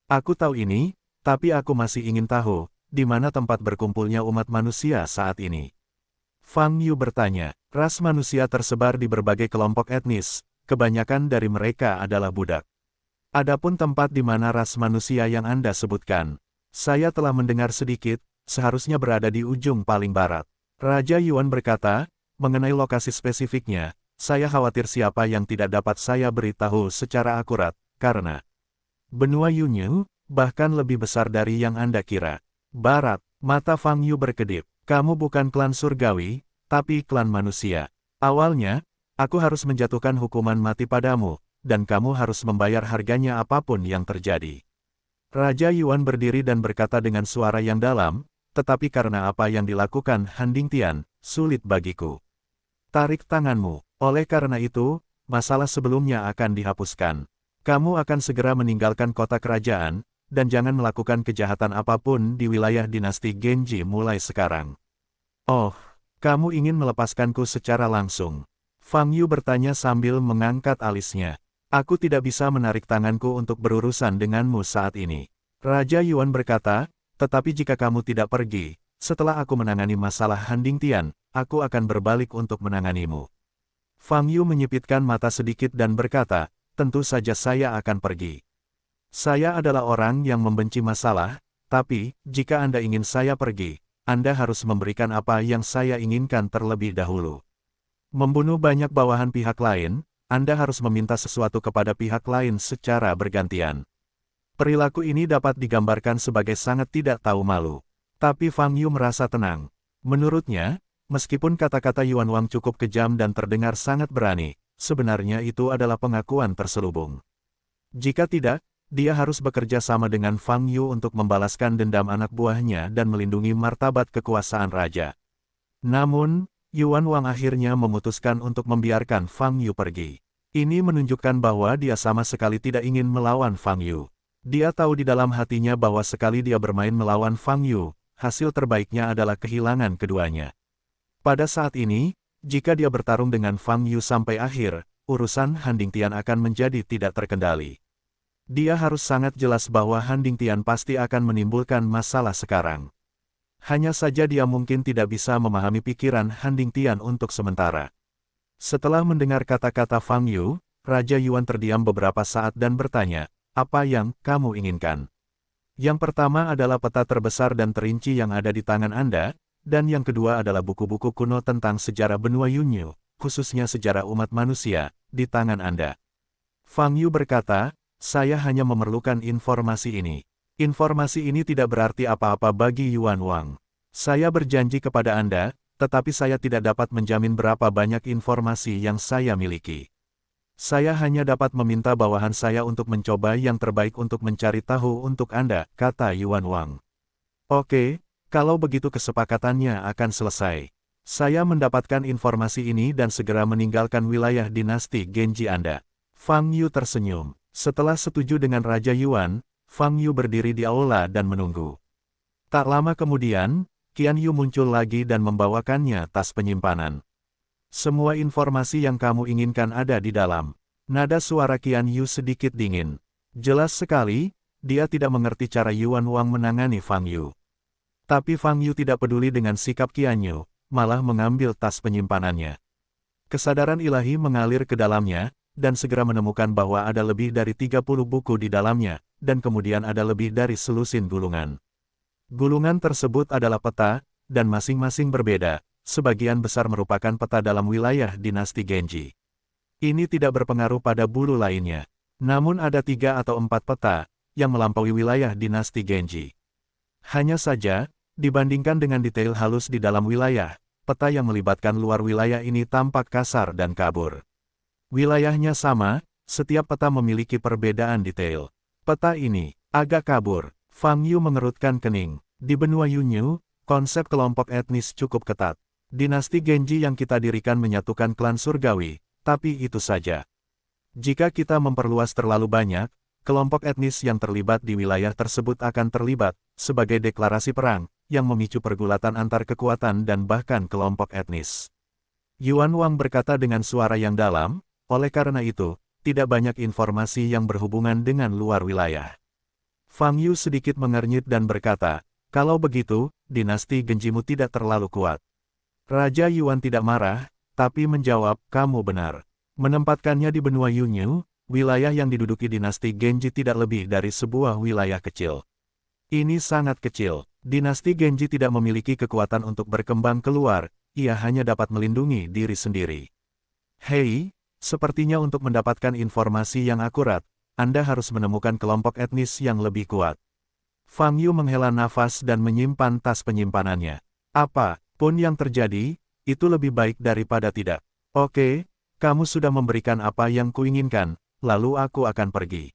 Speaker 1: Aku tahu ini, tapi aku masih ingin tahu, di mana tempat berkumpulnya umat manusia saat ini. Fang Yu bertanya, ras manusia tersebar di berbagai kelompok etnis, kebanyakan dari mereka adalah budak. Adapun tempat di mana ras manusia yang Anda sebutkan, saya telah mendengar sedikit, seharusnya berada di ujung paling barat. Raja Yuan berkata, mengenai lokasi spesifiknya, saya khawatir siapa yang tidak dapat saya beritahu secara akurat, karena benua Yunyu, bahkan lebih besar dari yang Anda kira. Barat, mata Fang Yu berkedip, kamu bukan klan surgawi, tapi klan manusia. Awalnya, aku harus menjatuhkan hukuman mati padamu, dan kamu harus membayar harganya apapun yang terjadi. Raja Yuan berdiri dan berkata dengan suara yang dalam, tetapi karena apa yang dilakukan Han Dingtian, sulit bagiku. Tarik tanganmu, oleh karena itu, masalah sebelumnya akan dihapuskan. Kamu akan segera meninggalkan kota kerajaan, dan jangan melakukan kejahatan apapun di wilayah dinasti Genji mulai sekarang. Oh, kamu ingin melepaskanku secara langsung? Fang Yu bertanya sambil mengangkat alisnya. Aku tidak bisa menarik tanganku untuk berurusan denganmu saat ini. Raja Yuan berkata, tetapi jika kamu tidak pergi, setelah aku menangani masalah Han Dingtian, aku akan berbalik untuk menanganimu. Fang Yu menyipitkan mata sedikit dan berkata, tentu saja saya akan pergi. Saya adalah orang yang membenci masalah, tapi, jika Anda ingin saya pergi, Anda harus memberikan apa yang saya inginkan terlebih dahulu. Membunuh banyak bawahan pihak lain, Anda harus meminta sesuatu kepada pihak lain secara bergantian. Perilaku ini dapat digambarkan sebagai sangat tidak tahu malu. Tapi Fang Yu merasa tenang. Menurutnya, meskipun kata-kata Yuan Wang cukup kejam dan terdengar sangat berani, sebenarnya itu adalah pengakuan terselubung. Jika tidak, dia harus bekerja sama dengan Fang Yu untuk membalaskan dendam anak buahnya dan melindungi martabat kekuasaan raja. Namun, Yuan Wang akhirnya memutuskan untuk membiarkan Fang Yu pergi. Ini menunjukkan bahwa dia sama sekali tidak ingin melawan Fang Yu. Dia tahu di dalam hatinya bahwa sekali dia bermain melawan Fang Yu, hasil terbaiknya adalah kehilangan keduanya. Pada saat ini, jika dia bertarung dengan Fang Yu sampai akhir, urusan Han Dingtian akan menjadi tidak terkendali. Dia harus sangat jelas bahwa Han Dingtian pasti akan menimbulkan masalah sekarang. Hanya saja dia mungkin tidak bisa memahami pikiran Han Dingtian untuk sementara. Setelah mendengar kata-kata Fang Yu, Raja Yuan terdiam beberapa saat dan bertanya, apa yang kamu inginkan? Yang pertama adalah peta terbesar dan terinci yang ada di tangan Anda, dan yang kedua adalah buku-buku kuno tentang sejarah benua Yunyu, khususnya sejarah umat manusia, di tangan Anda. Fang Yu berkata, saya hanya memerlukan informasi ini. Informasi ini tidak berarti apa-apa bagi Yuan Wang. Saya berjanji kepada Anda, tetapi saya tidak dapat menjamin berapa banyak informasi yang saya miliki. Saya hanya dapat meminta bawahan saya untuk mencoba yang terbaik untuk mencari tahu untuk Anda, kata Yuan Wang. Oke, kalau begitu kesepakatannya akan selesai. Saya mendapatkan informasi ini dan segera meninggalkan wilayah dinasti Genji Anda. Fang Yu tersenyum. Setelah setuju dengan Raja Yuan, Fang Yu berdiri di aula dan menunggu. Tak lama kemudian, Qian Yu muncul lagi dan membawakannya tas penyimpanan. Semua informasi yang kamu inginkan ada di dalam. Nada suara Qian Yu sedikit dingin. Jelas sekali, dia tidak mengerti cara Yuan Wang menangani Fang Yu. Tapi Fang Yu tidak peduli dengan sikap Qian Yu, malah mengambil tas penyimpanannya. Kesadaran ilahi mengalir ke dalamnya, dan segera menemukan bahwa ada lebih dari 30 buku di dalamnya, dan kemudian ada lebih dari selusin gulungan. Gulungan tersebut adalah peta, dan masing-masing berbeda, sebagian besar merupakan peta dalam wilayah dinasti Genji. Ini tidak berpengaruh pada bulu lainnya. Namun ada 3 atau 4 peta, yang melampaui wilayah dinasti Genji. Hanya saja, dibandingkan dengan detail halus di dalam wilayah, peta yang melibatkan luar wilayah ini tampak kasar dan kabur. Wilayahnya sama, setiap peta memiliki perbedaan detail. Peta ini agak kabur. Fang Yu mengerutkan kening. Di benua Yunyu, konsep kelompok etnis cukup ketat. Dinasti Genji yang kita dirikan menyatukan klan surgawi, tapi itu saja. Jika kita memperluas terlalu banyak, kelompok etnis yang terlibat di wilayah tersebut akan terlibat, sebagai deklarasi perang, yang memicu pergulatan antar kekuatan dan bahkan kelompok etnis. Yuan Wang berkata dengan suara yang dalam, oleh karena itu, tidak banyak informasi yang berhubungan dengan luar wilayah. Fang Yu sedikit mengernyit dan berkata, kalau begitu, dinasti Genjimu tidak terlalu kuat. Raja Yuan tidak marah, tapi menjawab, kamu benar. Menempatkannya di benua Yunyu, wilayah yang diduduki dinasti Genji tidak lebih dari sebuah wilayah kecil. Ini sangat kecil. Dinasti Genji tidak memiliki kekuatan untuk berkembang keluar, ia hanya dapat melindungi diri sendiri. Hei, sepertinya untuk mendapatkan informasi yang akurat, Anda harus menemukan kelompok etnis yang lebih kuat. Fang Yu menghela nafas dan menyimpan tas penyimpanannya. Apa pun yang terjadi, itu lebih baik daripada tidak. Oke, kamu sudah memberikan apa yang kuinginkan, lalu aku akan pergi.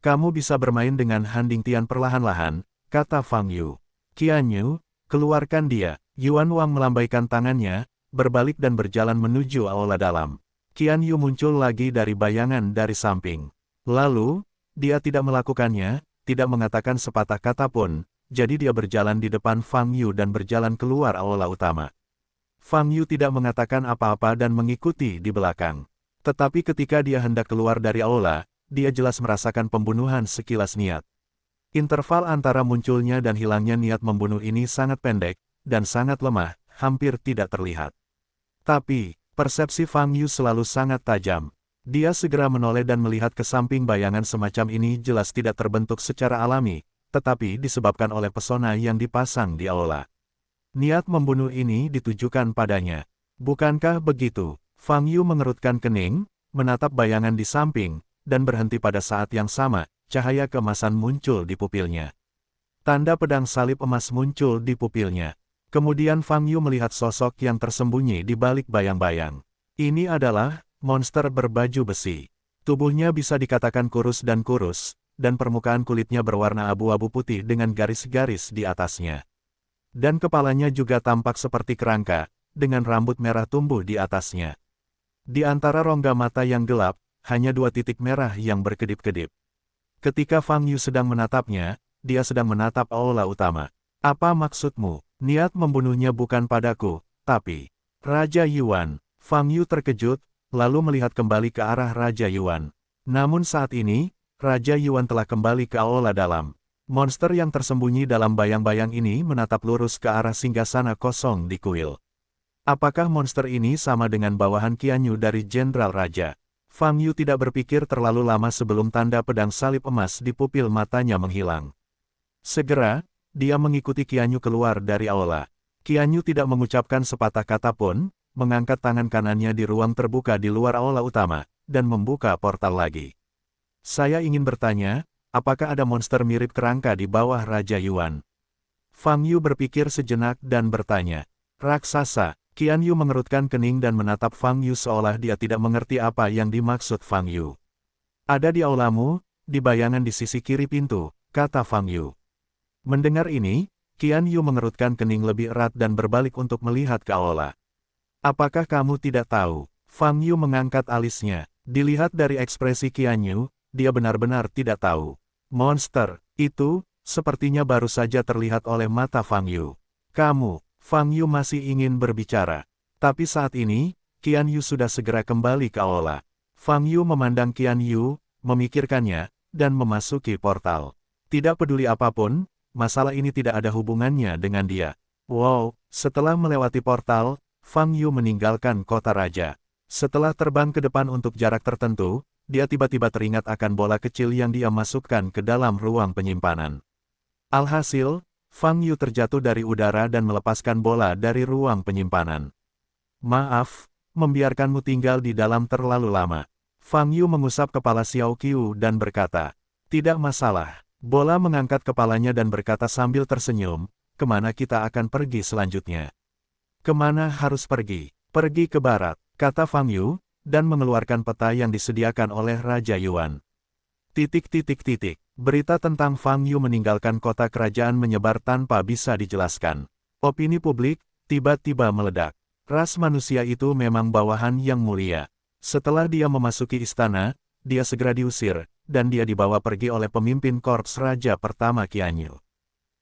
Speaker 1: Kamu bisa bermain dengan Han Dingtian perlahan-lahan, kata Fang Yu. Qian Yu, keluarkan dia. Yuan Wang melambaikan tangannya, berbalik dan berjalan menuju aula dalam. Qian Yu muncul lagi dari bayangan dari samping. Lalu, dia tidak melakukannya, tidak mengatakan sepatah kata pun, jadi dia berjalan di depan Fang Yu dan berjalan keluar aula utama. Fang Yu tidak mengatakan apa-apa dan mengikuti di belakang. Tetapi ketika dia hendak keluar dari aula, dia jelas merasakan pembunuhan sekilas niat. Interval antara munculnya dan hilangnya niat membunuh ini sangat pendek, dan sangat lemah, hampir tidak terlihat. Tapi, persepsi Fang Yu selalu sangat tajam. Dia segera menoleh dan melihat ke samping bayangan semacam ini jelas tidak terbentuk secara alami, tetapi disebabkan oleh pesona yang dipasang di aula. Niat membunuh ini ditujukan padanya. Bukankah begitu? Fang Yu mengerutkan kening, menatap bayangan di samping, dan berhenti pada saat yang sama, cahaya keemasan muncul di pupilnya. Tanda pedang salib emas muncul di pupilnya. Kemudian Fang Yu melihat sosok yang tersembunyi di balik bayang-bayang. Ini adalah monster berbaju besi. Tubuhnya bisa dikatakan kurus, dan permukaan kulitnya berwarna abu-abu putih dengan garis-garis di atasnya. Dan kepalanya juga tampak seperti kerangka, dengan rambut merah tumbuh di atasnya. Di antara rongga mata yang gelap, hanya 2 titik merah yang berkedip-kedip. Ketika Fang Yu sedang menatapnya, dia sedang menatap aula utama. Apa maksudmu? Niat membunuhnya bukan padaku, tapi Raja Yuan. Fang Yu terkejut, lalu melihat kembali ke arah Raja Yuan. Namun saat ini, Raja Yuan telah kembali ke aula dalam. Monster yang tersembunyi dalam bayang-bayang ini menatap lurus ke arah singgasana kosong di kuil. Apakah monster ini sama dengan bawahan Qian Yu dari Jenderal Raja? Fang Yu tidak berpikir terlalu lama sebelum tanda pedang salib emas di pupil matanya menghilang. Segera, dia mengikuti Qian Yu keluar dari aula. Qian Yu tidak mengucapkan sepatah kata pun, mengangkat tangan kanannya di ruang terbuka di luar aula utama, dan membuka portal lagi. Saya ingin bertanya, apakah ada monster mirip kerangka di bawah Raja Yuan? Fang Yu berpikir sejenak dan bertanya. Raksasa. Qian Yu mengerutkan kening dan menatap Fang Yu seolah dia tidak mengerti apa yang dimaksud Fang Yu. Ada di aulamu, di bayangan di sisi kiri pintu, kata Fang Yu. Mendengar ini, Qian Yu mengerutkan kening lebih erat dan berbalik untuk melihat ke aula. Apakah kamu tidak tahu? Fang Yu mengangkat alisnya. Dilihat dari ekspresi Qian Yu, dia benar-benar tidak tahu. Monster itu sepertinya baru saja terlihat oleh mata Fang Yu. Kamu, Fang Yu masih ingin berbicara. Tapi saat ini, Qian Yu sudah segera kembali ke aula. Fang Yu memandang Qian Yu, memikirkannya, dan memasuki portal. Tidak peduli apapun, masalah ini tidak ada hubungannya dengan dia. Wow, setelah melewati portal, Fang Yu meninggalkan kota raja. Setelah terbang ke depan untuk jarak tertentu, dia tiba-tiba teringat akan bola kecil yang dia masukkan ke dalam ruang penyimpanan. Alhasil, Fang Yu terjatuh dari udara dan melepaskan bola dari ruang penyimpanan. Maaf, membiarkanmu tinggal di dalam terlalu lama. Fang Yu mengusap kepala Xiao Qiu dan berkata, tidak masalah. Bola mengangkat kepalanya dan berkata sambil tersenyum, kemana kita akan pergi selanjutnya? Kemana harus pergi? Pergi ke barat, kata Fang Yu, dan mengeluarkan peta yang disediakan oleh Raja Yuan. Berita tentang Fang Yu meninggalkan kota kerajaan menyebar tanpa bisa dijelaskan. Opini publik tiba-tiba meledak. Ras manusia itu memang bawahan yang mulia. Setelah dia memasuki istana, dia segera diusir, dan dia dibawa pergi oleh pemimpin korps raja pertama Qian Yu.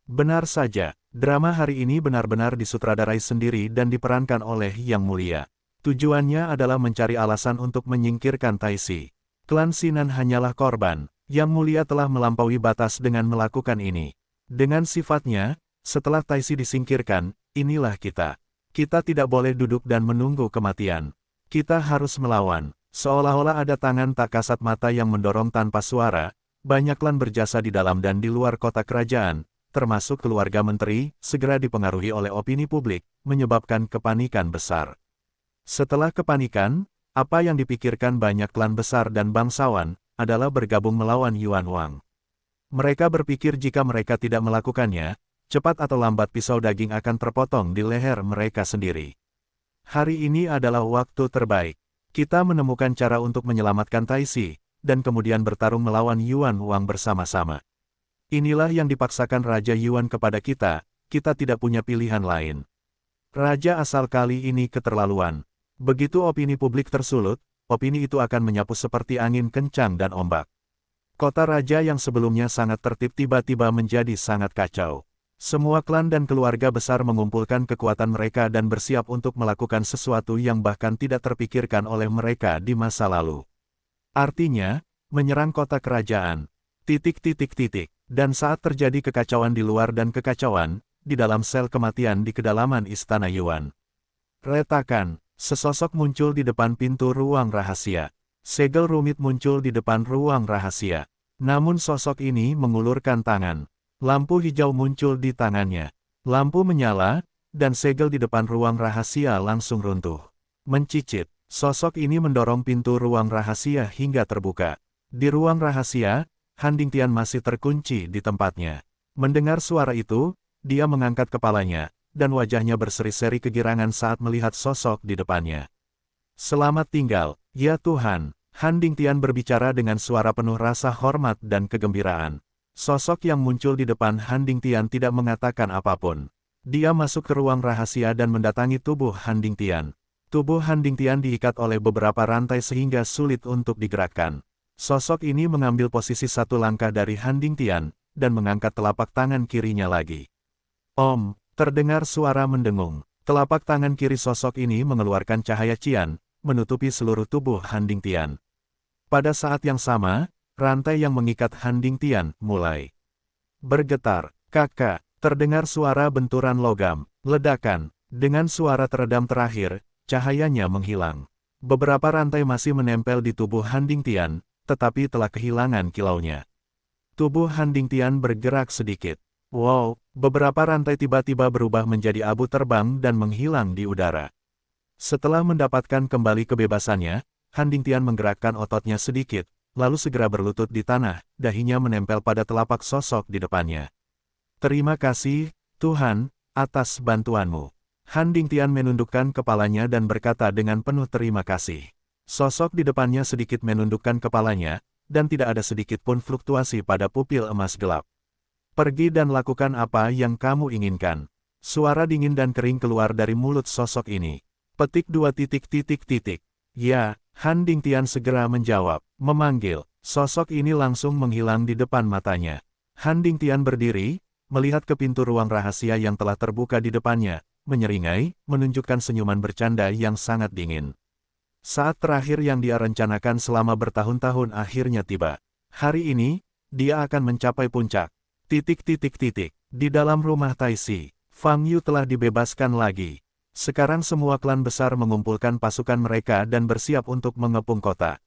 Speaker 1: Benar saja, drama hari ini benar-benar disutradarai sendiri dan diperankan oleh Yang Mulia. Tujuannya adalah mencari alasan untuk menyingkirkan Taixi. Klan Sinan hanyalah korban. Yang Mulia telah melampaui batas dengan melakukan ini. Dengan sifatnya, setelah Taixi disingkirkan, inilah kita. Kita tidak boleh duduk dan menunggu kematian. Kita harus melawan. Seolah-olah ada tangan tak kasat mata yang mendorong tanpa suara. Banyak klan berjasa di dalam dan di luar kota kerajaan, termasuk keluarga menteri, segera dipengaruhi oleh opini publik, menyebabkan kepanikan besar. Setelah kepanikan, apa yang dipikirkan banyak klan besar dan bangsawan, adalah bergabung melawan Yuan Wang. Mereka berpikir jika mereka tidak melakukannya, cepat atau lambat pisau daging akan terpotong di leher mereka sendiri. Hari ini adalah waktu terbaik. Kita menemukan cara untuk menyelamatkan Taixi, dan kemudian bertarung melawan Yuan Wang bersama-sama. Inilah yang dipaksakan Raja Yuan kepada kita tidak punya pilihan lain. Raja asal kali ini keterlaluan. Begitu opini publik tersulut, opini itu akan menyapu seperti angin kencang dan ombak. Kota raja yang sebelumnya sangat tertib tiba-tiba menjadi sangat kacau. Semua klan dan keluarga besar mengumpulkan kekuatan mereka dan bersiap untuk melakukan sesuatu yang bahkan tidak terpikirkan oleh mereka di masa lalu. Artinya, menyerang kota kerajaan. Dan saat terjadi kekacauan di luar dan kekacauan, di dalam sel kematian di kedalaman Istana Yuan. Retakan. Sesosok muncul di depan pintu ruang rahasia. Segel rumit muncul di depan ruang rahasia. Namun sosok ini mengulurkan tangan. Lampu hijau muncul di tangannya. Lampu menyala, dan segel di depan ruang rahasia langsung runtuh. Mencicit, sosok ini mendorong pintu ruang rahasia hingga terbuka. Di ruang rahasia, Han Dingtian masih terkunci di tempatnya. Mendengar suara itu, dia mengangkat kepalanya, dan wajahnya berseri-seri kegirangan saat melihat sosok di depannya. Selamat tinggal, ya Tuhan, Han Dingtian berbicara dengan suara penuh rasa hormat dan kegembiraan. Sosok yang muncul di depan Han Dingtian tidak mengatakan apapun. Dia masuk ke ruang rahasia dan mendatangi tubuh Han Dingtian. Tubuh Han Dingtian diikat oleh beberapa rantai sehingga sulit untuk digerakkan. Sosok ini mengambil posisi satu langkah dari Han Dingtian, dan mengangkat telapak tangan kirinya lagi. Om. Terdengar suara mendengung. Telapak tangan kiri sosok ini mengeluarkan cahaya cian, menutupi seluruh tubuh Han Dingtian. Pada saat yang sama, rantai yang mengikat Han Dingtian mulai bergetar. Kakak, terdengar suara benturan logam, ledakan. Dengan suara teredam terakhir, cahayanya menghilang. Beberapa rantai masih menempel di tubuh Han Dingtian, tetapi telah kehilangan kilaunya. Tubuh Han Dingtian bergerak sedikit. Wow, beberapa rantai tiba-tiba berubah menjadi abu terbang dan menghilang di udara. Setelah mendapatkan kembali kebebasannya, Han Dingtian menggerakkan ototnya sedikit, lalu segera berlutut di tanah, dahinya menempel pada telapak sosok di depannya. Terima kasih, Tuhan, atas bantuanmu. Han Dingtian menundukkan kepalanya dan berkata dengan penuh terima kasih. Sosok di depannya sedikit menundukkan kepalanya, dan tidak ada sedikit pun fluktuasi pada pupil emas gelap. Pergi dan lakukan apa yang kamu inginkan. Suara dingin dan kering keluar dari mulut sosok ini. Petik 2. Ya, Han Dingtian segera menjawab, memanggil. Sosok ini langsung menghilang di depan matanya. Han Dingtian berdiri, melihat ke pintu ruang rahasia yang telah terbuka di depannya, menyeringai, menunjukkan senyuman bercanda yang sangat dingin. Saat terakhir yang dia rencanakan selama bertahun-tahun akhirnya tiba. Hari ini, dia akan mencapai puncak. Di dalam rumah Taixi, Fang Yu telah dibebaskan lagi. Sekarang semua klan besar mengumpulkan pasukan mereka dan bersiap untuk mengepung kota.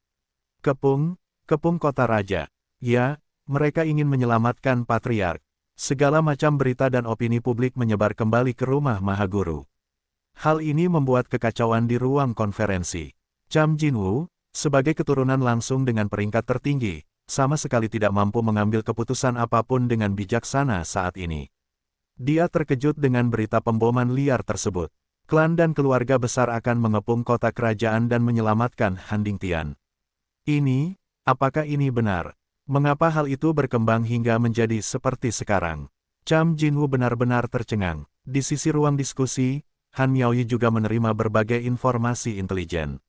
Speaker 1: Kepung kota raja. Ya, mereka ingin menyelamatkan Patriark. Segala macam berita dan opini publik menyebar kembali ke rumah Mahaguru. Hal ini membuat kekacauan di ruang konferensi. Cham Jinwu, sebagai keturunan langsung dengan peringkat tertinggi, sama sekali tidak mampu mengambil keputusan apapun dengan bijaksana saat ini. Dia terkejut dengan berita pemboman liar tersebut. Klan dan keluarga besar akan mengepung kota kerajaan dan menyelamatkan Han Dingtian. Apakah ini benar? Mengapa hal itu berkembang hingga menjadi seperti sekarang? Cham Jinwu benar-benar tercengang. Di sisi ruang diskusi, Han Miaoyi juga menerima berbagai informasi intelijen.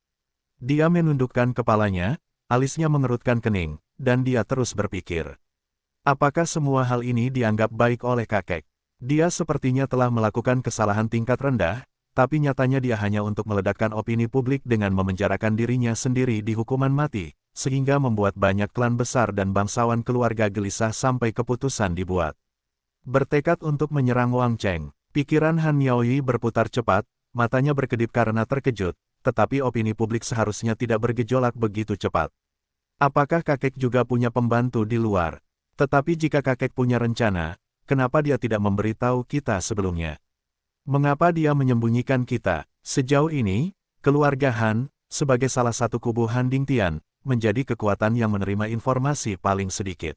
Speaker 1: Dia menundukkan kepalanya, alisnya mengerutkan kening, dan dia terus berpikir. Apakah semua hal ini dianggap baik oleh kakek? Dia sepertinya telah melakukan kesalahan tingkat rendah, tapi nyatanya dia hanya untuk meledakkan opini publik dengan memenjarakan dirinya sendiri di hukuman mati, sehingga membuat banyak klan besar dan bangsawan keluarga gelisah sampai keputusan dibuat. Bertekad untuk menyerang Wang Cheng, pikiran Han Miaoyi berputar cepat, matanya berkedip karena terkejut, tetapi opini publik seharusnya tidak bergejolak begitu cepat. Apakah kakek juga punya pembantu di luar? Tetapi jika kakek punya rencana, kenapa dia tidak memberitahu kita sebelumnya? Mengapa dia menyembunyikan kita? Sejauh ini, keluarga Han, sebagai salah satu kubu Han Dingtian, menjadi kekuatan yang menerima informasi paling sedikit.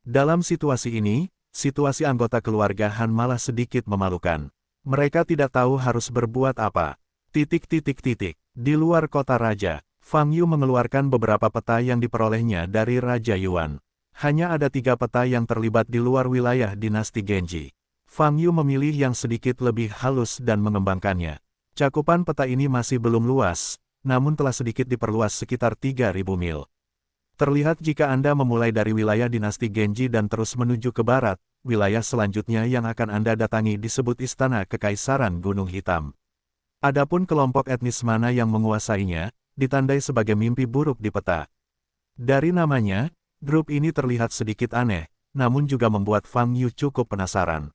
Speaker 1: Dalam situasi ini, situasi anggota keluarga Han malah sedikit memalukan. Mereka tidak tahu harus berbuat apa. Di luar kota raja, Fang Yu mengeluarkan beberapa peta yang diperolehnya dari Raja Yuan. Hanya ada 3 peta yang terlibat di luar wilayah dinasti Genji. Fang Yu memilih yang sedikit lebih halus dan mengembangkannya. Cakupan peta ini masih belum luas, namun telah sedikit diperluas sekitar 3.000 mil. Terlihat jika Anda memulai dari wilayah dinasti Genji dan terus menuju ke barat, wilayah selanjutnya yang akan Anda datangi disebut Istana Kekaisaran Gunung Hitam. Adapun kelompok etnis mana yang menguasainya, ditandai sebagai mimpi buruk di peta. Dari namanya, grup ini terlihat sedikit aneh, namun juga membuat Fang Yu cukup penasaran.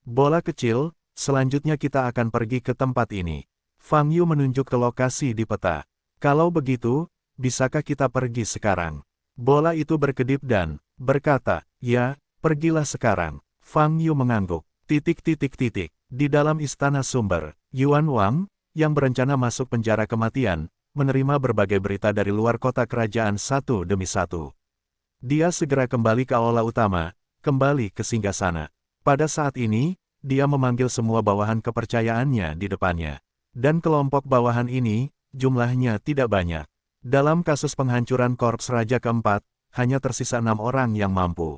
Speaker 1: Bola kecil, selanjutnya kita akan pergi ke tempat ini. Fang Yu menunjuk ke lokasi di peta. Kalau begitu, bisakah kita pergi sekarang? Bola itu berkedip dan berkata, ya, pergilah sekarang. Fang Yu mengangguk. Di dalam istana sumber, Yuan Wang, yang berencana masuk penjara kematian, menerima berbagai berita dari luar kota kerajaan satu demi satu. Dia segera kembali ke aula utama, kembali ke singgasana. Pada saat ini, dia memanggil semua bawahan kepercayaannya di depannya. Dan kelompok bawahan ini, jumlahnya tidak banyak. Dalam kasus penghancuran Korps Raja keempat, hanya tersisa 6 orang yang mampu.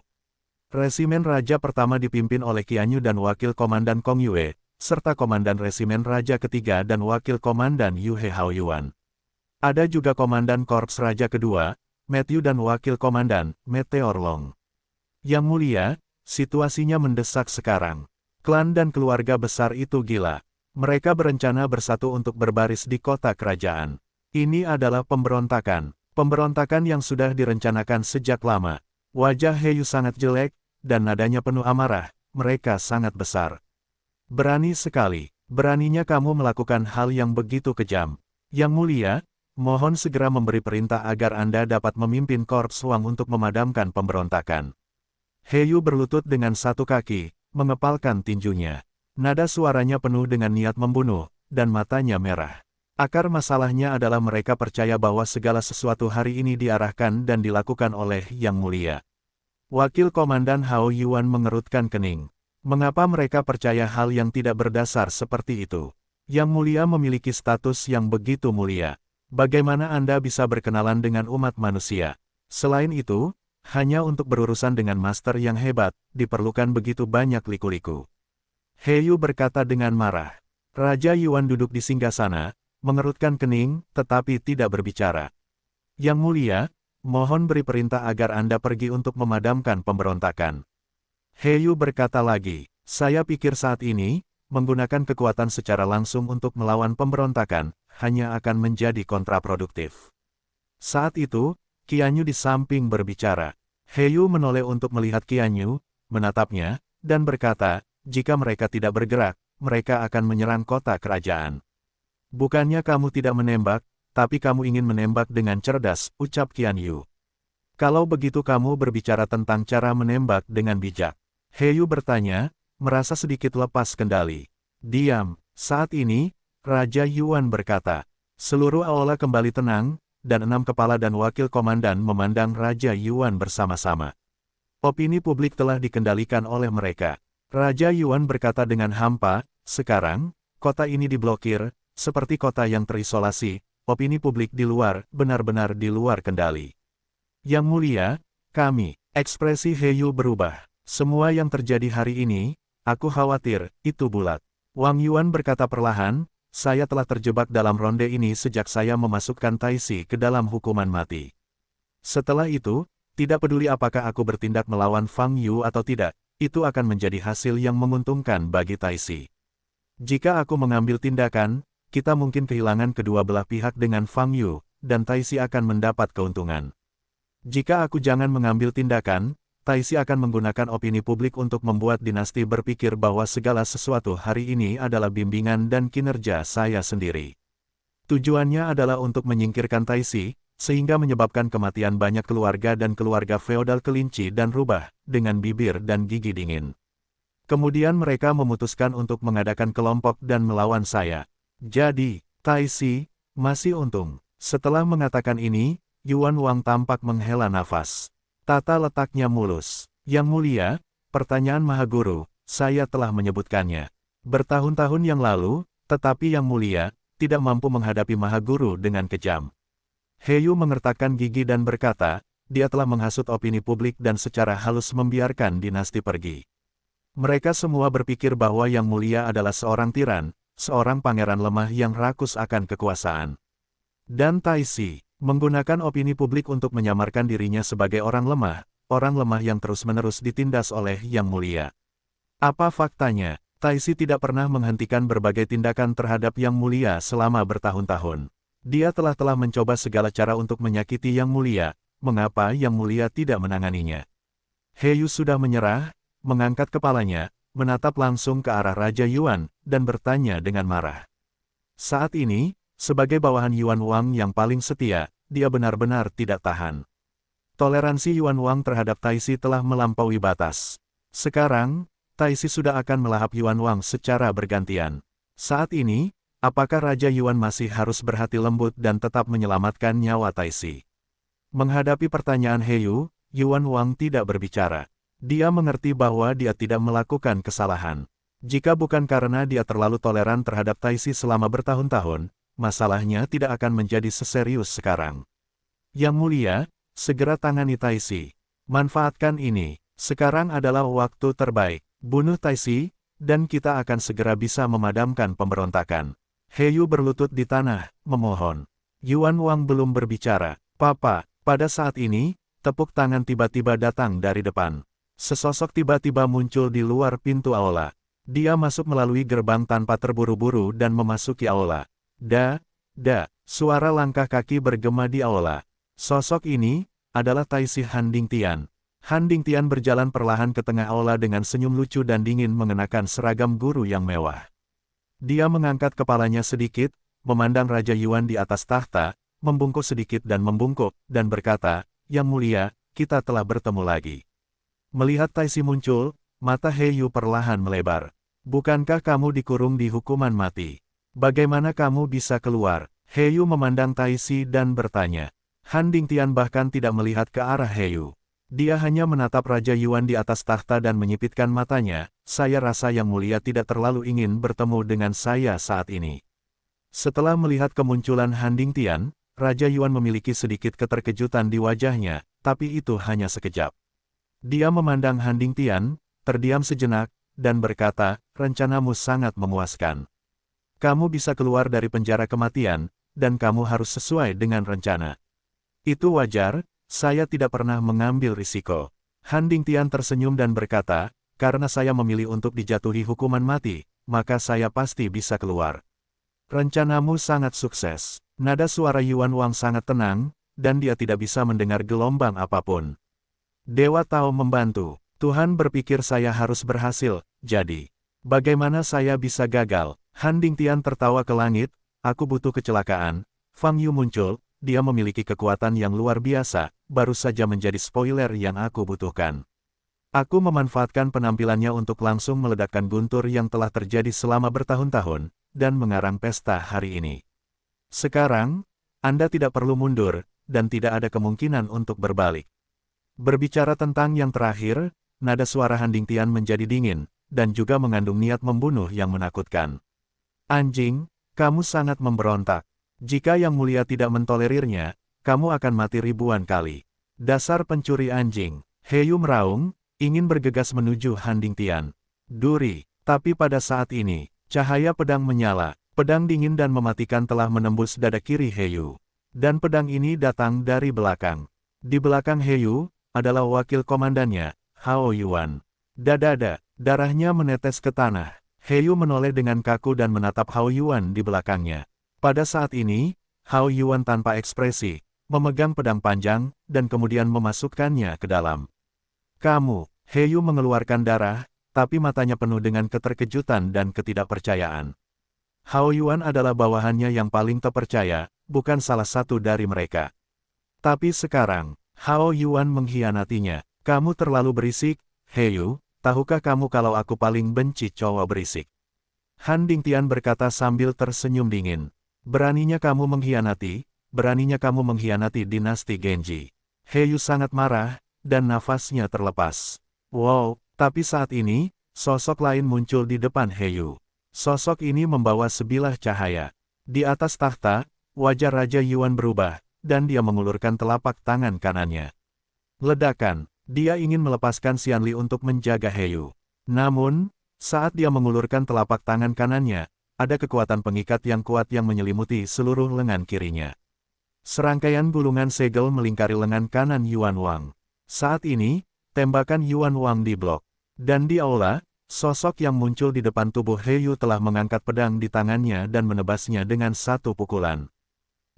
Speaker 1: Resimen Raja pertama dipimpin oleh Qianyu dan Wakil Komandan Kong Yue, serta Komandan Resimen Raja ketiga dan Wakil Komandan Yue Hao Yuan. Ada juga Komandan Korps Raja kedua, Matthew dan Wakil Komandan, Meteor Long. Yang mulia, situasinya mendesak sekarang. Klan dan keluarga besar itu gila. Mereka berencana bersatu untuk berbaris di kota kerajaan. Ini adalah pemberontakan. Pemberontakan yang sudah direncanakan sejak lama. Wajah He Yu sangat jelek, dan nadanya penuh amarah. Mereka sangat besar. Berani sekali. Beraninya kamu melakukan hal yang begitu kejam. Yang mulia, mohon segera memberi perintah agar Anda dapat memimpin Korps Wang untuk memadamkan pemberontakan. He Yu berlutut dengan satu kaki, mengepalkan tinjunya. Nada suaranya penuh dengan niat membunuh, dan matanya merah. Akar masalahnya adalah mereka percaya bahwa segala sesuatu hari ini diarahkan dan dilakukan oleh Yang Mulia. Wakil Komandan Hao Yuan mengerutkan kening. Mengapa mereka percaya hal yang tidak berdasar seperti itu? Yang Mulia memiliki status yang begitu mulia. Bagaimana Anda bisa berkenalan dengan umat manusia? Selain itu, hanya untuk berurusan dengan master yang hebat, diperlukan begitu banyak liku-liku. He Yu berkata dengan marah. Raja Yuan duduk di singgasana, mengerutkan kening, tetapi tidak berbicara. Yang mulia, mohon beri perintah agar Anda pergi untuk memadamkan pemberontakan. He Yu berkata lagi, saya pikir saat ini, menggunakan kekuatan secara langsung untuk melawan pemberontakan, hanya akan menjadi kontraproduktif. Saat itu, Qianyu di samping berbicara. He Yu menoleh untuk melihat Qianyu, menatapnya, dan berkata, jika mereka tidak bergerak, mereka akan menyerang kota kerajaan. Bukannya kamu tidak menembak, tapi kamu ingin menembak dengan cerdas, ucap Qianyu. Kalau begitu kamu berbicara tentang cara menembak dengan bijak. He Yu bertanya, merasa sedikit lepas kendali. Diam, saat ini, Raja Yuan berkata. Seluruh aula kembali tenang, dan 6 kepala dan wakil komandan memandang Raja Yuan bersama-sama. Opini publik telah dikendalikan oleh mereka. Raja Yuan berkata dengan hampa, sekarang, kota ini diblokir, seperti kota yang terisolasi, opini publik di luar, benar-benar di luar kendali. Yang mulia, kami, ekspresi He Yu berubah. Semua yang terjadi hari ini, aku khawatir, itu bulat. Wang Yuan berkata perlahan, saya telah terjebak dalam ronde ini sejak saya memasukkan Taisi ke dalam hukuman mati. Setelah itu, tidak peduli apakah aku bertindak melawan Fang Yu atau tidak, itu akan menjadi hasil yang menguntungkan bagi Taisi. Jika aku mengambil tindakan, kita mungkin kehilangan kedua belah pihak dengan Fang Yu, dan Taixi akan mendapat keuntungan. Jika aku jangan mengambil tindakan, Taixi akan menggunakan opini publik untuk membuat dinasti berpikir bahwa segala sesuatu hari ini adalah bimbingan dan kinerja saya sendiri. Tujuannya adalah untuk menyingkirkan Taixi, sehingga menyebabkan kematian banyak keluarga dan keluarga feodal kelinci dan rubah, dengan bibir dan gigi dingin. Kemudian mereka memutuskan untuk mengadakan kelompok dan melawan saya. Jadi, Taixi, masih untung. Setelah mengatakan ini, Yuan Wang tampak menghela nafas. Tata letaknya mulus. Yang mulia, pertanyaan Mahaguru, saya telah menyebutkannya. Bertahun-tahun yang lalu, tetapi yang mulia, tidak mampu menghadapi Mahaguru dengan kejam. He Yu mengertakkan gigi dan berkata, dia telah menghasut opini publik dan secara halus membiarkan dinasti pergi. Mereka semua berpikir bahwa Yang Mulia adalah seorang tiran, seorang pangeran lemah yang rakus akan kekuasaan. Dan Taixi, menggunakan opini publik untuk menyamarkan dirinya sebagai orang lemah yang terus-menerus ditindas oleh Yang Mulia. Apa faktanya? Taixi tidak pernah menghentikan berbagai tindakan terhadap Yang Mulia selama bertahun-tahun. Dia telah mencoba segala cara untuk menyakiti Yang Mulia, mengapa Yang Mulia tidak menanganinya? He Yu sudah menyerah, mengangkat kepalanya, menatap langsung ke arah Raja Yuan, dan bertanya dengan marah. Saat ini, sebagai bawahan Yuan Wang yang paling setia, dia benar-benar tidak tahan. Toleransi Yuan Wang terhadap Taixi telah melampaui batas. Sekarang, Taixi sudah akan melahap Yuan Wang secara bergantian. Saat ini, apakah Raja Yuan masih harus berhati lembut dan tetap menyelamatkan nyawa Taixi? Menghadapi pertanyaan He Yu, Yuan Wang tidak berbicara. Dia mengerti bahwa dia tidak melakukan kesalahan. Jika bukan karena dia terlalu toleran terhadap Taixi selama bertahun-tahun, masalahnya tidak akan menjadi seserius sekarang. Yang Mulia, segera tangani Taixi. Manfaatkan ini. Sekarang adalah waktu terbaik. Bunuh Taixi, dan kita akan segera bisa memadamkan pemberontakan. He Yu berlutut di tanah, memohon. Yuan Wang belum berbicara. Papa, pada saat ini, tepuk tangan tiba-tiba datang dari depan. Sesosok tiba-tiba muncul di luar pintu aula. Dia masuk melalui gerbang tanpa terburu-buru dan memasuki aula. Suara langkah kaki bergema di aula. Sosok ini adalah Taixi Han Dingtian. Han Dingtian berjalan perlahan ke tengah aula dengan senyum lucu dan dingin mengenakan seragam guru yang mewah. Dia mengangkat kepalanya sedikit, memandang Raja Yuan di atas tahta, membungkuk sedikit dan membungkuk, dan berkata, Yang Mulia, kita telah bertemu lagi. Melihat Taixi muncul, mata He Yu perlahan melebar. Bukankah kamu dikurung di hukuman mati? Bagaimana kamu bisa keluar? He Yu memandang Taixi dan bertanya. Han Dingtian bahkan tidak melihat ke arah He Yu. Dia hanya menatap Raja Yuan di atas tahta dan menyipitkan matanya. Saya rasa Yang Mulia tidak terlalu ingin bertemu dengan saya saat ini. Setelah melihat kemunculan Han Dingtian, Raja Yuan memiliki sedikit keterkejutan di wajahnya, tapi itu hanya sekejap. Dia memandang Han Dingtian, terdiam sejenak, dan berkata, rencanamu sangat memuaskan. Kamu bisa keluar dari penjara kematian, dan kamu harus sesuai dengan rencana. Itu wajar, saya tidak pernah mengambil risiko. Han Dingtian tersenyum dan berkata, karena saya memilih untuk dijatuhi hukuman mati, maka saya pasti bisa keluar. Rencanamu sangat sukses. Nada suara Yuan Wang sangat tenang, dan dia tidak bisa mendengar gelombang apapun. Dewa Tao membantu. Tuhan berpikir saya harus berhasil, jadi bagaimana saya bisa gagal? Han Dingtian tertawa ke langit, aku butuh kecelakaan. Fang Yu muncul, dia memiliki kekuatan yang luar biasa, baru saja menjadi spoiler yang aku butuhkan. Aku memanfaatkan penampilannya untuk langsung meledakkan guntur yang telah terjadi selama bertahun-tahun, dan mengarang pesta hari ini. Sekarang, Anda tidak perlu mundur, dan tidak ada kemungkinan untuk berbalik. Berbicara tentang yang terakhir, nada suara Han Dingtian menjadi dingin, dan juga mengandung niat membunuh yang menakutkan. Anjing, kamu sangat memberontak. Jika Yang Mulia tidak mentolerirnya, kamu akan mati ribuan kali. Dasar pencuri anjing. He Yu meraung, ingin bergegas menuju Han Dingtian. Duri, tapi pada saat ini, cahaya pedang menyala, pedang dingin dan mematikan telah menembus dada kiri He Yu. Dan pedang ini datang dari belakang. Di belakang He Yu, adalah wakil komandannya, Hao Yuan. Darahnya menetes ke tanah. He Yu menoleh dengan kaku dan menatap Hao Yuan di belakangnya. Pada saat ini, Hao Yuan tanpa ekspresi, memegang pedang panjang, dan kemudian memasukkannya ke dalam. Kamu, He Yu mengeluarkan darah, tapi matanya penuh dengan keterkejutan dan ketidakpercayaan. Hao Yuan adalah bawahannya yang paling terpercaya, bukan salah satu dari mereka. Tapi sekarang, Hao Yuan mengkhianatinya. Kamu terlalu berisik, He Yu, tahukah kamu kalau aku paling benci cowok berisik? Han Dingtian berkata sambil tersenyum dingin. Beraninya kamu mengkhianati dinasti Genji. He Yu sangat marah, dan nafasnya terlepas. Wow, tapi saat ini, sosok lain muncul di depan He Yu. Sosok ini membawa sebilah cahaya. Di atas tahta, wajah Raja Yuan berubah, dan dia mengulurkan telapak tangan kanannya. Ledakan, dia ingin melepaskan Xianli untuk menjaga He Yu. Namun, saat dia mengulurkan telapak tangan kanannya, ada kekuatan pengikat yang kuat yang menyelimuti seluruh lengan kirinya. Serangkaian gulungan segel melingkari lengan kanan Yuan Wang. Saat ini, tembakan Yuan Wang diblok. Dan di aula, sosok yang muncul di depan tubuh He Yu telah mengangkat pedang di tangannya dan menebasnya dengan satu pukulan.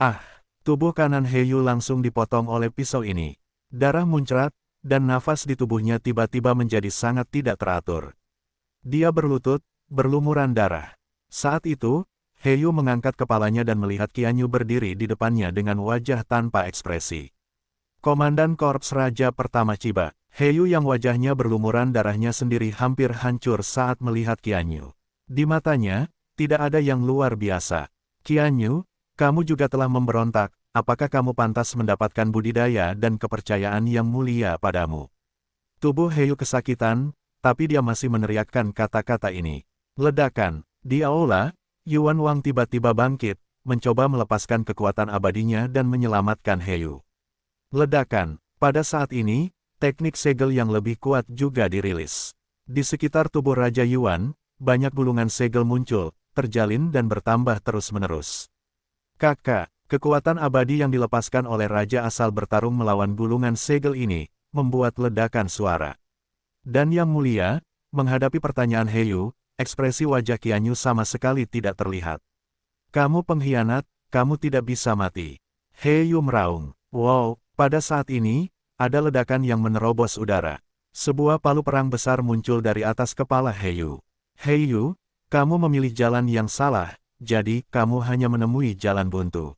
Speaker 1: Ah! Tubuh kanan He Yu langsung dipotong oleh pisau ini. Darah muncrat, dan nafas di tubuhnya tiba-tiba menjadi sangat tidak teratur. Dia berlutut, berlumuran darah. Saat itu, He Yu mengangkat kepalanya dan melihat Qian Yu berdiri di depannya dengan wajah tanpa ekspresi. Komandan Korps Raja Pertama Chiba, He Yu yang wajahnya berlumuran darahnya sendiri hampir hancur saat melihat Qian Yu. Di matanya, tidak ada yang luar biasa. Qian Yu, kamu juga telah memberontak, apakah kamu pantas mendapatkan budidaya dan kepercayaan yang mulia padamu? Tubuh He Yu kesakitan, tapi dia masih meneriakkan kata-kata ini. Ledakan. Di aula, Yuan Wang tiba-tiba bangkit, mencoba melepaskan kekuatan abadinya dan menyelamatkan He Yu. Ledakan. Pada saat ini, teknik segel yang lebih kuat juga dirilis. Di sekitar tubuh Raja Yuan, banyak gulungan segel muncul, terjalin dan bertambah terus-menerus. Kakak, kekuatan abadi yang dilepaskan oleh Raja asal bertarung melawan gulungan segel ini, membuat ledakan suara. Dan yang mulia, menghadapi pertanyaan He Yu, ekspresi wajah Qian Yu sama sekali tidak terlihat. Kamu pengkhianat, kamu tidak bisa mati. He Yu meraung. Wow, pada saat ini, ada ledakan yang menerobos udara. Sebuah palu perang besar muncul dari atas kepala He Yu. He Yu, kamu memilih jalan yang salah, jadi kamu hanya menemui jalan buntu.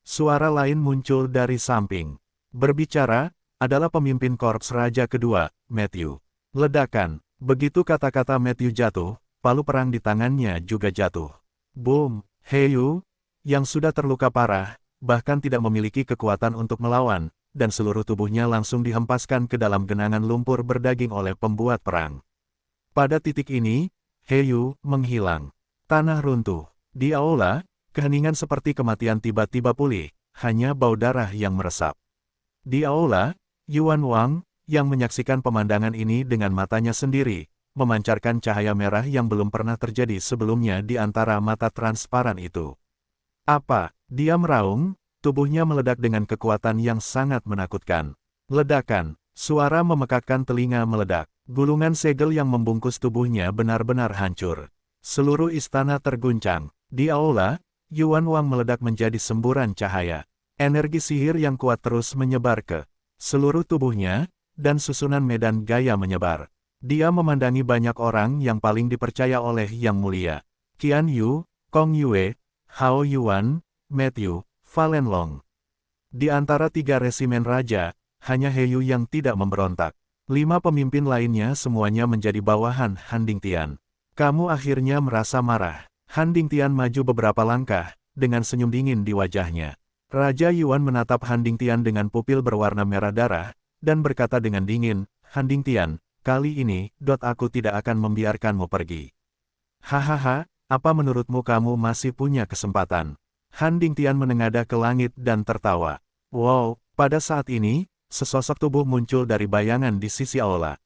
Speaker 1: Suara lain muncul dari samping. Berbicara, adalah pemimpin Korps Raja kedua, Matthew. Ledakan. Begitu kata-kata Matthew jatuh, palu perang di tangannya juga jatuh. Boom! He Yu, yang sudah terluka parah, bahkan tidak memiliki kekuatan untuk melawan, dan seluruh tubuhnya langsung dihempaskan ke dalam genangan lumpur berdaging oleh pembuat perang. Pada titik ini, He Yu menghilang. Tanah runtuh. Di aula, keheningan seperti kematian tiba-tiba pulih, hanya bau darah yang meresap. Di aula, Yuan Wang, yang menyaksikan pemandangan ini dengan matanya sendiri, memancarkan cahaya merah yang belum pernah terjadi sebelumnya di antara mata transparan itu. Apa? Dia meraung, tubuhnya meledak dengan kekuatan yang sangat menakutkan. Ledakan, suara memekakkan telinga meledak. Gulungan segel yang membungkus tubuhnya benar-benar hancur. Seluruh istana terguncang. Di aula, Yuan Wang meledak menjadi semburan cahaya. Energi sihir yang kuat terus menyebar ke seluruh tubuhnya, dan susunan medan gaya menyebar. Dia memandangi banyak orang yang paling dipercaya oleh Yang Mulia. Qian Yu, Kong Yue, Hao Yuan, Matthew, Valen Long. Di antara tiga resimen raja, hanya He Yu yang tidak memberontak. 5 pemimpin lainnya semuanya menjadi bawahan Han Dingtian. Kamu akhirnya merasa marah. Han Dingtian maju beberapa langkah, dengan senyum dingin di wajahnya. Raja Yuan menatap Han Dingtian dengan pupil berwarna merah darah, dan berkata dengan dingin, Han Dingtian, kali ini, aku tidak akan membiarkanmu pergi. Hahaha, apa menurutmu kamu masih punya kesempatan? Han Dingtian menengadah ke langit dan tertawa. Wow, pada saat ini, sesosok tubuh muncul dari bayangan di sisi aula.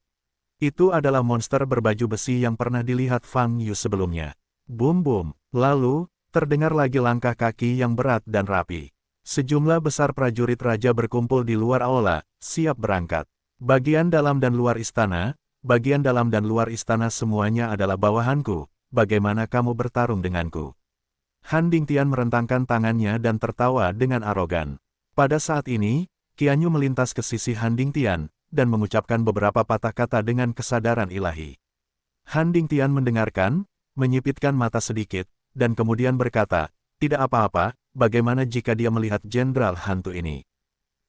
Speaker 1: Itu adalah monster berbaju besi yang pernah dilihat Fang Yu sebelumnya. Boom-boom, lalu, terdengar lagi langkah kaki yang berat dan rapi. Sejumlah besar prajurit raja berkumpul di luar aula, siap berangkat. Bagian dalam dan luar istana semuanya adalah bawahanku, bagaimana kamu bertarung denganku? Han Dingtian merentangkan tangannya dan tertawa dengan arogan. Pada saat ini, Qianyu melintas ke sisi Han Dingtian, dan mengucapkan beberapa patah kata dengan kesadaran ilahi. Han Dingtian mendengarkan, menyipitkan mata sedikit, dan kemudian berkata, tidak apa-apa, bagaimana jika dia melihat jenderal hantu ini?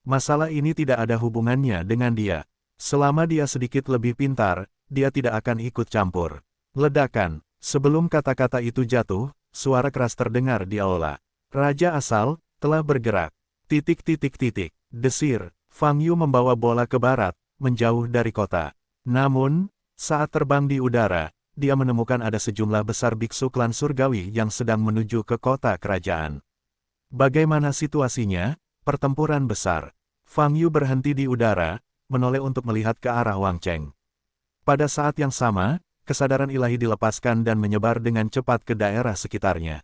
Speaker 1: Masalah ini tidak ada hubungannya dengan dia. Selama dia sedikit lebih pintar, dia tidak akan ikut campur. Ledakan. Sebelum kata-kata itu jatuh, suara keras terdengar di aula. Raja asal telah bergerak. Desir. Fang Yu membawa bola ke barat, menjauh dari kota. Namun, saat terbang di udara, dia menemukan ada sejumlah besar biksu klan surgawi yang sedang menuju ke kota kerajaan. Bagaimana situasinya? Pertempuran besar. Fang Yu berhenti di udara, menoleh untuk melihat ke arah Wang Cheng. Pada saat yang sama, kesadaran ilahi dilepaskan dan menyebar dengan cepat ke daerah sekitarnya.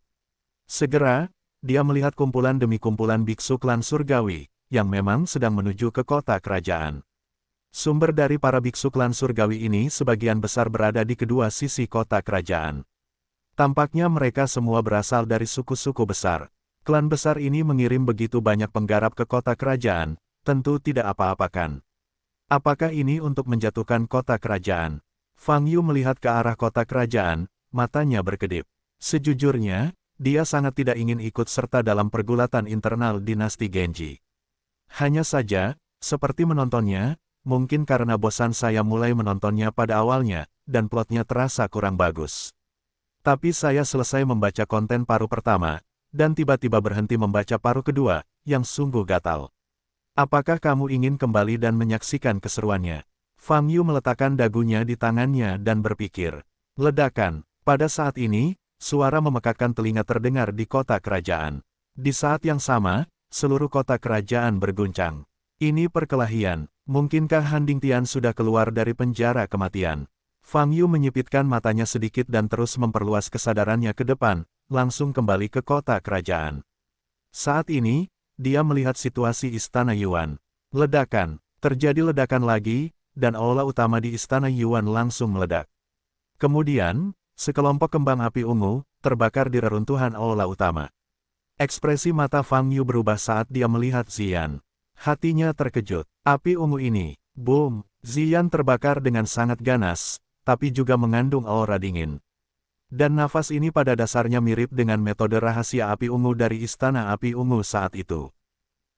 Speaker 1: Segera, dia melihat kumpulan demi kumpulan biksu klan surgawi, yang memang sedang menuju ke kota kerajaan. Sumber dari para biksu klan surgawi ini sebagian besar berada di kedua sisi kota kerajaan. Tampaknya mereka semua berasal dari suku-suku besar. Klan besar ini mengirim begitu banyak penggarap ke kota kerajaan, tentu tidak apa-apakan. Apakah ini untuk menjatuhkan kota kerajaan? Fang Yu melihat ke arah kota kerajaan, matanya berkedip. Sejujurnya, dia sangat tidak ingin ikut serta dalam pergulatan internal dinasti Genji. Hanya saja, seperti menontonnya, mungkin karena bosan saya mulai menontonnya pada awalnya, dan plotnya terasa kurang bagus. Tapi saya selesai membaca konten paruh pertama, dan tiba-tiba berhenti membaca paruh kedua, yang sungguh gatal. Apakah kamu ingin kembali dan menyaksikan keseruannya? Fang Yu meletakkan dagunya di tangannya dan berpikir. Ledakan. Pada saat ini, suara memekakkan telinga terdengar di kota kerajaan. Di saat yang sama, seluruh kota kerajaan berguncang. Ini perkelahian. Mungkinkah Han Dingtian sudah keluar dari penjara kematian? Fang Yu menyipitkan matanya sedikit dan terus memperluas kesadarannya ke depan, langsung kembali ke kota kerajaan. Saat ini, dia melihat situasi Istana Yuan. Ledakan. Terjadi ledakan lagi, dan aula utama di Istana Yuan langsung meledak. Kemudian, sekelompok kembang api ungu terbakar di reruntuhan aula utama. Ekspresi mata Fang Yu berubah saat dia melihat Ziyan. Hatinya terkejut. Api ungu ini, boom, Ziyan terbakar dengan sangat ganas, tapi juga mengandung aura dingin. Dan nafas ini pada dasarnya mirip dengan metode rahasia api ungu dari Istana Api Ungu saat itu.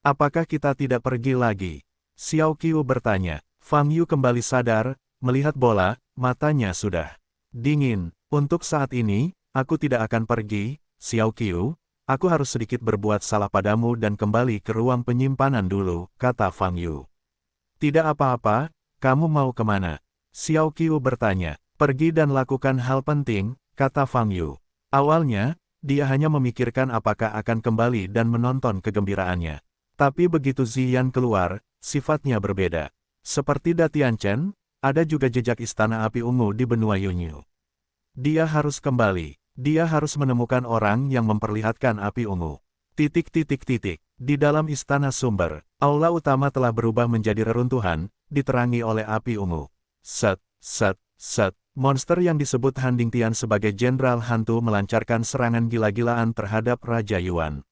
Speaker 1: Apakah kita tidak pergi lagi? Xiao Qiu bertanya. Fang Yu kembali sadar, melihat bola, matanya sudah dingin. Untuk saat ini, aku tidak akan pergi, Xiao Qiu. Aku harus sedikit berbuat salah padamu dan kembali ke ruang penyimpanan dulu, kata Fang Yu. Tidak apa-apa, kamu mau kemana? Xiao Qiu bertanya. Pergi dan lakukan hal penting, kata Fang Yu. Awalnya, dia hanya memikirkan apakah akan kembali dan menonton kegembiraannya. Tapi begitu Ziyan keluar, sifatnya berbeda. Seperti Datian Chen, ada juga jejak Istana Api Ungu di benua Yunyu. Dia harus kembali. Dia harus menemukan orang yang memperlihatkan api ungu. Di dalam Istana Sumber, aula utama telah berubah menjadi reruntuhan, diterangi oleh api ungu. Set. Monster yang disebut Han Dingtian sebagai jenderal hantu melancarkan serangan gila-gilaan terhadap Raja Yuan.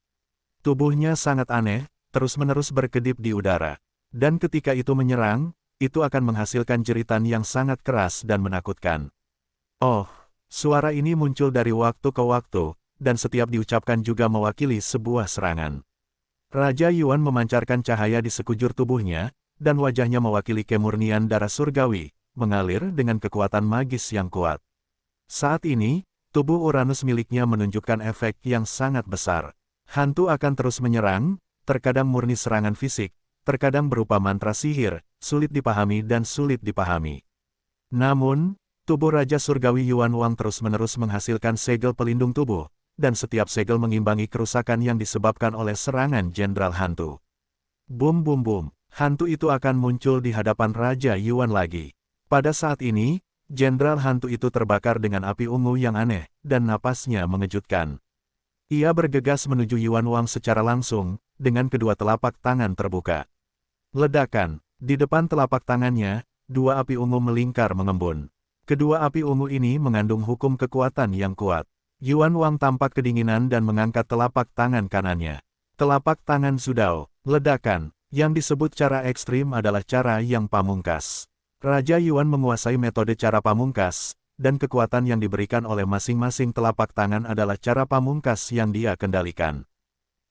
Speaker 1: Tubuhnya sangat aneh, terus-menerus berkedip di udara. Dan ketika itu menyerang, itu akan menghasilkan jeritan yang sangat keras dan menakutkan. Oh, suara ini muncul dari waktu ke waktu, dan setiap diucapkan juga mewakili sebuah serangan. Raja Yuan memancarkan cahaya di sekujur tubuhnya, dan wajahnya mewakili kemurnian darah surgawi, mengalir dengan kekuatan magis yang kuat. Saat ini, tubuh Uranus miliknya menunjukkan efek yang sangat besar. Hantu akan terus menyerang, terkadang murni serangan fisik, terkadang berupa mantra sihir, sulit dipahami dan sulit dipahami. Namun, tubuh Raja Surgawi Yuan Wang terus-menerus menghasilkan segel pelindung tubuh, dan setiap segel mengimbangi kerusakan yang disebabkan oleh serangan jenderal hantu. Boom, hantu itu akan muncul di hadapan Raja Yuan lagi. Pada saat ini, jenderal hantu itu terbakar dengan api ungu yang aneh, dan napasnya mengejutkan. Ia bergegas menuju Yuan Wang secara langsung, dengan kedua telapak tangan terbuka. Ledakan, di depan telapak tangannya, dua api ungu melingkar mengembun. Kedua api ungu ini mengandung hukum kekuatan yang kuat. Yuan Wang tampak kedinginan dan mengangkat telapak tangan kanannya. Telapak tangan Zudao, ledakan, yang disebut cara ekstrim adalah cara yang pamungkas. Raja Yuan menguasai metode cara pamungkas, dan kekuatan yang diberikan oleh masing-masing telapak tangan adalah cara pamungkas yang dia kendalikan.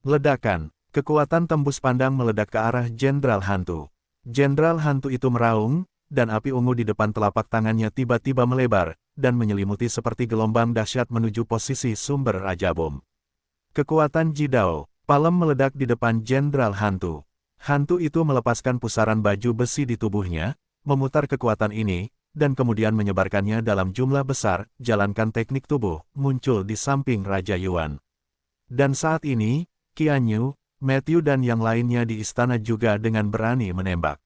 Speaker 1: Ledakan, kekuatan tembus pandang meledak ke arah Jenderal Hantu. Jenderal Hantu itu meraung, dan api ungu di depan telapak tangannya tiba-tiba melebar, dan menyelimuti seperti gelombang dahsyat menuju posisi sumber Raja Bom. Kekuatan Jidao, palem meledak di depan Jenderal Hantu. Hantu itu melepaskan pusaran baju besi di tubuhnya, memutar kekuatan ini, dan kemudian menyebarkannya dalam jumlah besar, jalankan teknik tubuh, muncul di samping Raja Yuan. Dan saat ini, Qian Yu, Matthew dan yang lainnya di istana juga dengan berani menembak.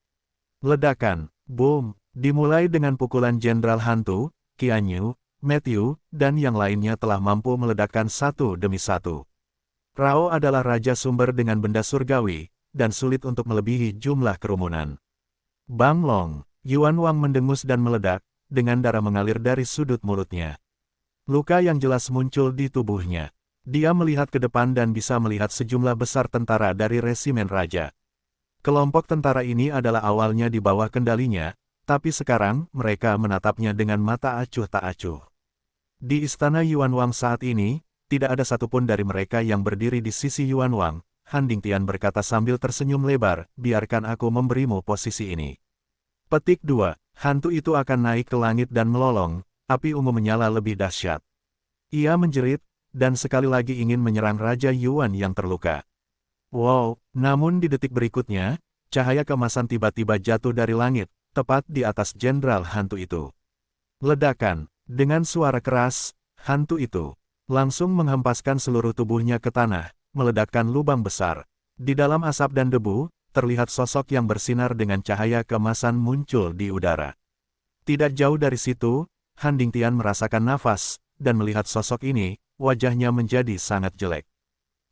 Speaker 1: Ledakan, boom, dimulai dengan pukulan Jenderal Hantu, Qian Yu, Matthew, dan yang lainnya telah mampu meledakkan satu demi satu. Rao adalah raja sumber dengan benda surgawi, dan sulit untuk melebihi jumlah kerumunan. Bang Long, Yuan Wang mendengus dan meledak, dengan darah mengalir dari sudut mulutnya. Luka yang jelas muncul di tubuhnya. Dia melihat ke depan dan bisa melihat sejumlah besar tentara dari resimen raja. Kelompok tentara ini adalah awalnya di bawah kendalinya, tapi sekarang mereka menatapnya dengan mata acuh tak acuh. Di istana Yuan Wang saat ini, tidak ada satupun dari mereka yang berdiri di sisi Yuan Wang. Han Dingtian berkata sambil tersenyum lebar, biarkan aku memberimu posisi ini. Petik 2. Hantu itu akan naik ke langit dan melolong, api ungu menyala lebih dahsyat. Ia menjerit, dan sekali lagi ingin menyerang Raja Yuan yang terluka. Wow, namun di detik berikutnya, cahaya keemasan tiba-tiba jatuh dari langit, tepat di atas Jenderal Hantu itu. Ledakan, dengan suara keras, hantu itu langsung menghempaskan seluruh tubuhnya ke tanah, meledakkan lubang besar. Di dalam asap dan debu, terlihat sosok yang bersinar dengan cahaya keemasan muncul di udara. Tidak jauh dari situ, Han Dingtian merasakan nafas, dan melihat sosok ini, wajahnya menjadi sangat jelek.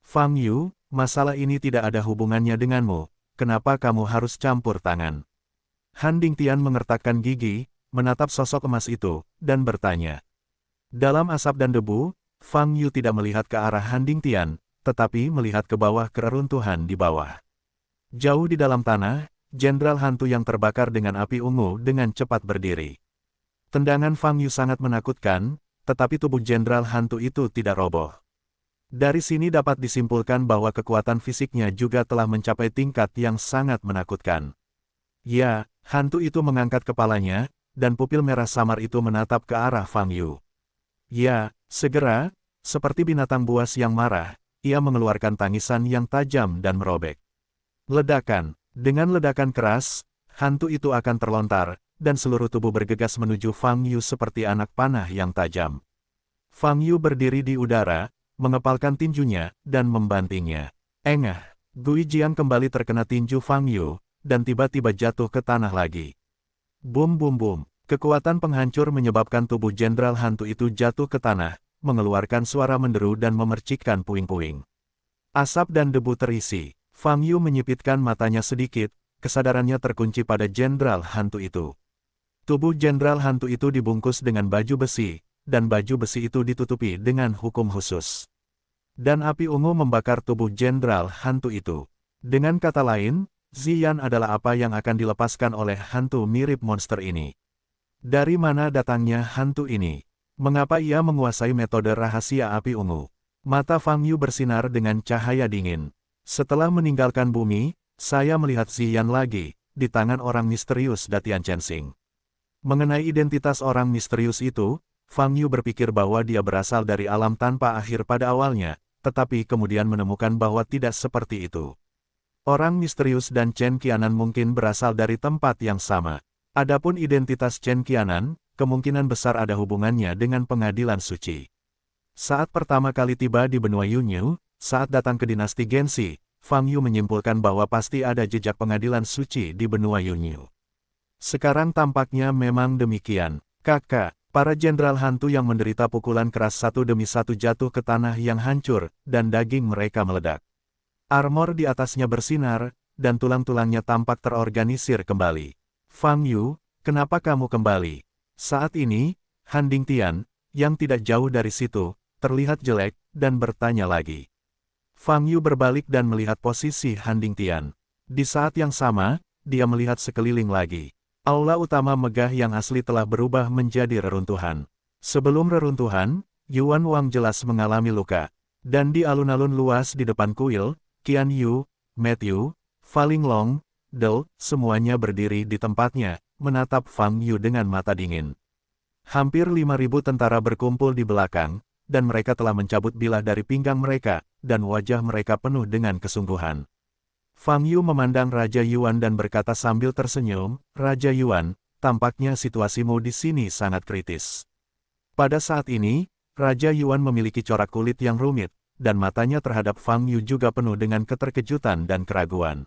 Speaker 1: Fang Yu, masalah ini tidak ada hubungannya denganmu, kenapa kamu harus campur tangan? Han Dingtian mengertakkan gigi, menatap sosok emas itu, dan bertanya. Dalam asap dan debu, Fang Yu tidak melihat ke arah Han Dingtian, tetapi melihat ke bawah keruntuhan di bawah. Jauh di dalam tanah, Jenderal Hantu yang terbakar dengan api ungu dengan cepat berdiri. Tendangan Fang Yu sangat menakutkan, tetapi tubuh Jenderal Hantu itu tidak roboh. Dari sini dapat disimpulkan bahwa kekuatan fisiknya juga telah mencapai tingkat yang sangat menakutkan. Ya, hantu itu mengangkat kepalanya, dan pupil merah samar itu menatap ke arah Fang Yu. Ya, segera, seperti binatang buas yang marah, ia mengeluarkan tangisan yang tajam dan merobek. Ledakan, dengan ledakan keras, hantu itu akan terlontar, dan seluruh tubuh bergegas menuju Fang Yu seperti anak panah yang tajam. Fang Yu berdiri di udara, mengepalkan tinjunya, dan membantingnya. Engah, Gui Jiang kembali terkena tinju Fang Yu, dan tiba-tiba jatuh ke tanah lagi. Bum bum bum, kekuatan penghancur menyebabkan tubuh Jenderal Hantu itu jatuh ke tanah, mengeluarkan suara menderu dan memercikkan puing-puing. Asap dan debu terisi. Fang Yu menyipitkan matanya sedikit, kesadarannya terkunci pada Jenderal Hantu itu. Tubuh Jenderal Hantu itu dibungkus dengan baju besi, dan baju besi itu ditutupi dengan hukum khusus. Dan api ungu membakar tubuh Jenderal Hantu itu. Dengan kata lain, Ziyan adalah apa yang akan dilepaskan oleh hantu mirip monster ini. Dari mana datangnya hantu ini? Mengapa ia menguasai metode rahasia api ungu? Mata Fang Yu bersinar dengan cahaya dingin. Setelah meninggalkan bumi, saya melihat Ziyan lagi, di tangan orang misterius Datian Chensing. Mengenai identitas orang misterius itu, Fang Yu berpikir bahwa dia berasal dari alam tanpa akhir pada awalnya, tetapi kemudian menemukan bahwa tidak seperti itu. Orang misterius dan Chen Qianan mungkin berasal dari tempat yang sama. Adapun identitas Chen Qianan, kemungkinan besar ada hubungannya dengan pengadilan suci. Saat pertama kali tiba di benua Yunyu, saat datang ke dinasti Genshi, Fang Yu menyimpulkan bahwa pasti ada jejak pengadilan suci di benua Yunyu. Sekarang tampaknya memang demikian. Kakak, para jenderal hantu yang menderita pukulan keras satu demi satu jatuh ke tanah yang hancur, dan daging mereka meledak. Armor di atasnya bersinar, dan tulang-tulangnya tampak terorganisir kembali. Fang Yu, kenapa kamu kembali? Saat ini, Han Dingtian, yang tidak jauh dari situ, terlihat jelek, dan bertanya lagi. Fang Yu berbalik dan melihat posisi Han Dingtian. Di saat yang sama, dia melihat sekeliling lagi. Aula utama megah yang asli telah berubah menjadi reruntuhan. Sebelum reruntuhan, Yuan Wang jelas mengalami luka. Dan di alun-alun luas di depan kuil, Qian Yu, Matthew, Faling Long, Del, semuanya berdiri di tempatnya, menatap Fang Yu dengan mata dingin. Hampir 5.000 tentara berkumpul di belakang, dan mereka telah mencabut bilah dari pinggang mereka, dan wajah mereka penuh dengan kesungguhan. Fang Yu memandang Raja Yuan dan berkata sambil tersenyum, "Raja Yuan, tampaknya situasimu di sini sangat kritis." Pada saat ini, Raja Yuan memiliki corak kulit yang rumit, dan matanya terhadap Fang Yu juga penuh dengan keterkejutan dan keraguan.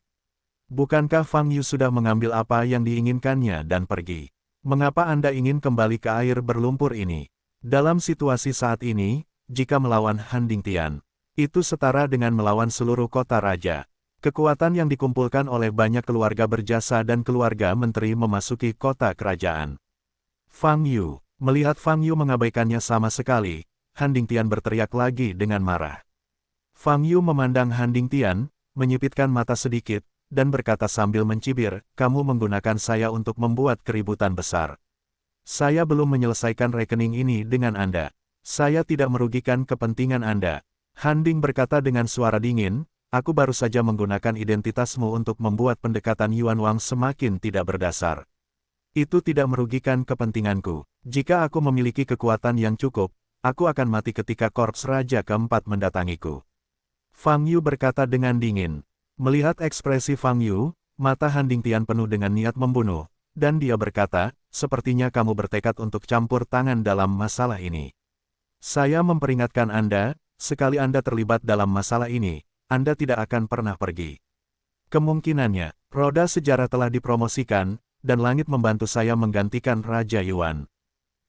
Speaker 1: Bukankah Fang Yu sudah mengambil apa yang diinginkannya dan pergi? Mengapa Anda ingin kembali ke air berlumpur ini? Dalam situasi saat ini, jika melawan Han Dingtian, itu setara dengan melawan seluruh kota raja. Kekuatan yang dikumpulkan oleh banyak keluarga berjasa dan keluarga menteri memasuki kota kerajaan. Fang Yu, melihat Fang Yu mengabaikannya sama sekali, Han Dingtian berteriak lagi dengan marah. Fang Yu memandang Han Dingtian, menyipitkan mata sedikit, dan berkata sambil mencibir, "Kamu menggunakan saya untuk membuat keributan besar. Saya belum menyelesaikan rekening ini dengan Anda. Saya tidak merugikan kepentingan Anda." Han Ding berkata dengan suara dingin, "Aku baru saja menggunakan identitasmu untuk membuat pendekatan Yuan Wang semakin tidak berdasar. Itu tidak merugikan kepentinganku. Jika aku memiliki kekuatan yang cukup, aku akan mati ketika korps Raja keempat mendatangiku." Fang Yu berkata dengan dingin. Melihat ekspresi Fang Yu, mata Han Dingtian penuh dengan niat membunuh, dan dia berkata, "Sepertinya kamu bertekad untuk campur tangan dalam masalah ini. Saya memperingatkan Anda, sekali Anda terlibat dalam masalah ini, Anda tidak akan pernah pergi. Kemungkinannya, roda sejarah telah dipromosikan, dan langit membantu saya menggantikan Raja Yuan.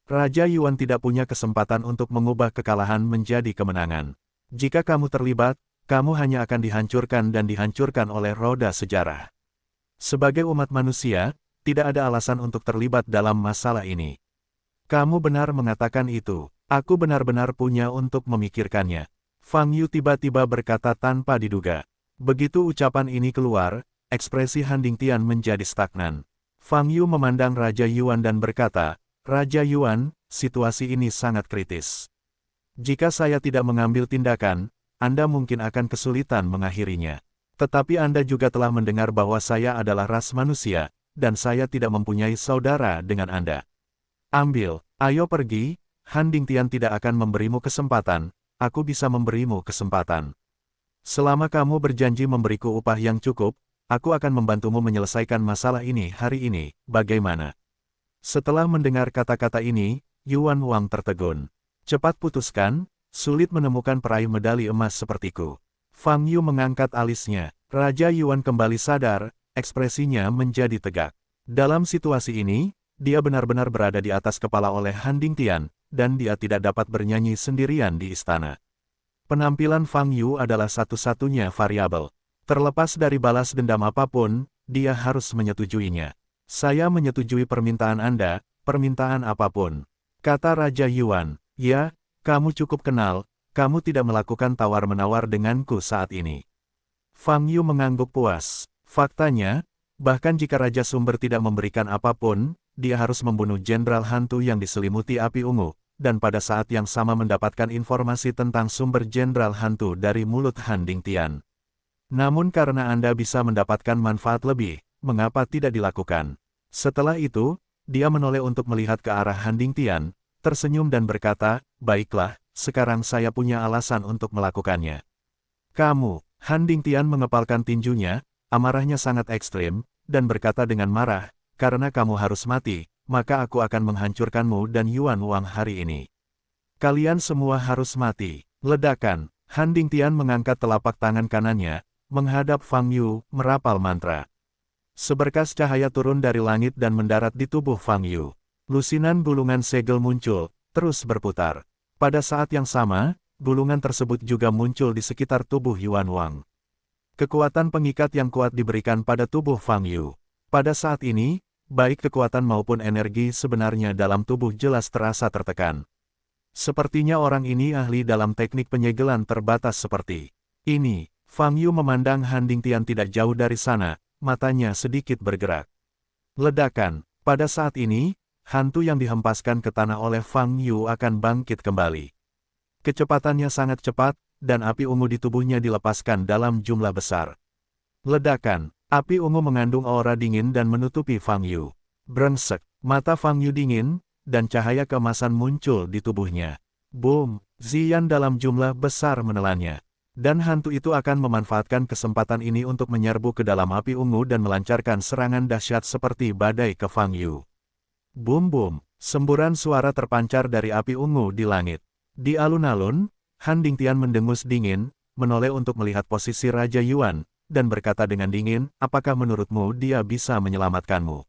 Speaker 1: Raja Yuan tidak punya kesempatan untuk mengubah kekalahan menjadi kemenangan. Jika kamu terlibat, kamu hanya akan dihancurkan dan dihancurkan oleh roda sejarah. Sebagai umat manusia, tidak ada alasan untuk terlibat dalam masalah ini. Kamu benar mengatakan itu. Aku benar-benar punya untuk memikirkannya." Fang Yu tiba-tiba berkata tanpa diduga. Begitu ucapan ini keluar, ekspresi Han Dingtian menjadi stagnan. Fang Yu memandang Raja Yuan dan berkata, "Raja Yuan, situasi ini sangat kritis. Jika saya tidak mengambil tindakan, Anda mungkin akan kesulitan mengakhirinya. Tetapi Anda juga telah mendengar bahwa saya adalah ras manusia, dan saya tidak mempunyai saudara dengan Anda. Ambil, ayo pergi, Han Dingtian tidak akan memberimu kesempatan, aku bisa memberimu kesempatan. Selama kamu berjanji memberiku upah yang cukup, aku akan membantumu menyelesaikan masalah ini hari ini, bagaimana?" Setelah mendengar kata-kata ini, Yuan Wang tertegun. "Cepat putuskan, sulit menemukan peraih medali emas sepertiku." Fang Yu mengangkat alisnya. Raja Yuan kembali sadar, ekspresinya menjadi tegak. Dalam situasi ini, dia benar-benar berada di atas kepala oleh Han Dingtian, dan dia tidak dapat bernyanyi sendirian di istana. Penampilan Fang Yu adalah satu-satunya variabel. Terlepas dari balas dendam apapun, dia harus menyetujuinya. "Saya menyetujui permintaan Anda, permintaan apapun," kata Raja Yuan. "Ya, kamu cukup kenal, kamu tidak melakukan tawar-menawar denganku saat ini." Fang Yu mengangguk puas. Faktanya, bahkan jika Raja Sumber tidak memberikan apapun, dia harus membunuh Jenderal Hantu yang diselimuti api ungu, dan pada saat yang sama mendapatkan informasi tentang sumber Jenderal Hantu dari mulut Han Dingtian. Namun karena Anda bisa mendapatkan manfaat lebih, mengapa tidak dilakukan? Setelah itu, dia menoleh untuk melihat ke arah Han Dingtian, tersenyum dan berkata, "Baiklah, sekarang saya punya alasan untuk melakukannya." "Kamu," Han Dingtian mengepalkan tinjunya, amarahnya sangat ekstrim, dan berkata dengan marah, "Karena kamu harus mati, maka aku akan menghancurkanmu dan Yuan Wang hari ini. Kalian semua harus mati." Ledakan, Han Dingtian mengangkat telapak tangan kanannya, menghadap Fang Yu, merapal mantra. Seberkas cahaya turun dari langit dan mendarat di tubuh Fang Yu. Lusinan gulungan segel muncul, terus berputar. Pada saat yang sama, gulungan tersebut juga muncul di sekitar tubuh Yuan Wang. Kekuatan pengikat yang kuat diberikan pada tubuh Fang Yu. Pada saat ini, baik kekuatan maupun energi sebenarnya dalam tubuh jelas terasa tertekan. Sepertinya orang ini ahli dalam teknik penyegelan terbatas seperti ini. Fang Yu memandang Han Dingtian tidak jauh dari sana, matanya sedikit bergerak. Ledakan. Pada saat ini, hantu yang dihempaskan ke tanah oleh Fang Yu akan bangkit kembali. Kecepatannya sangat cepat, dan api ungu di tubuhnya dilepaskan dalam jumlah besar. Ledakan. Api ungu mengandung aura dingin dan menutupi Fang Yu. Brengsek. Mata Fang Yu dingin, dan cahaya keemasan muncul di tubuhnya. Boom! Ziyan dalam jumlah besar menelannya. Dan hantu itu akan memanfaatkan kesempatan ini untuk menyerbu ke dalam api ungu dan melancarkan serangan dahsyat seperti badai ke Fang Yu. Boom-boom! Semburan suara terpancar dari api ungu di langit. Di alun-alun, Han Dingtian mendengus dingin, menoleh untuk melihat posisi Raja Yuan, dan berkata dengan dingin, apakah menurutmu dia bisa menyelamatkanmu?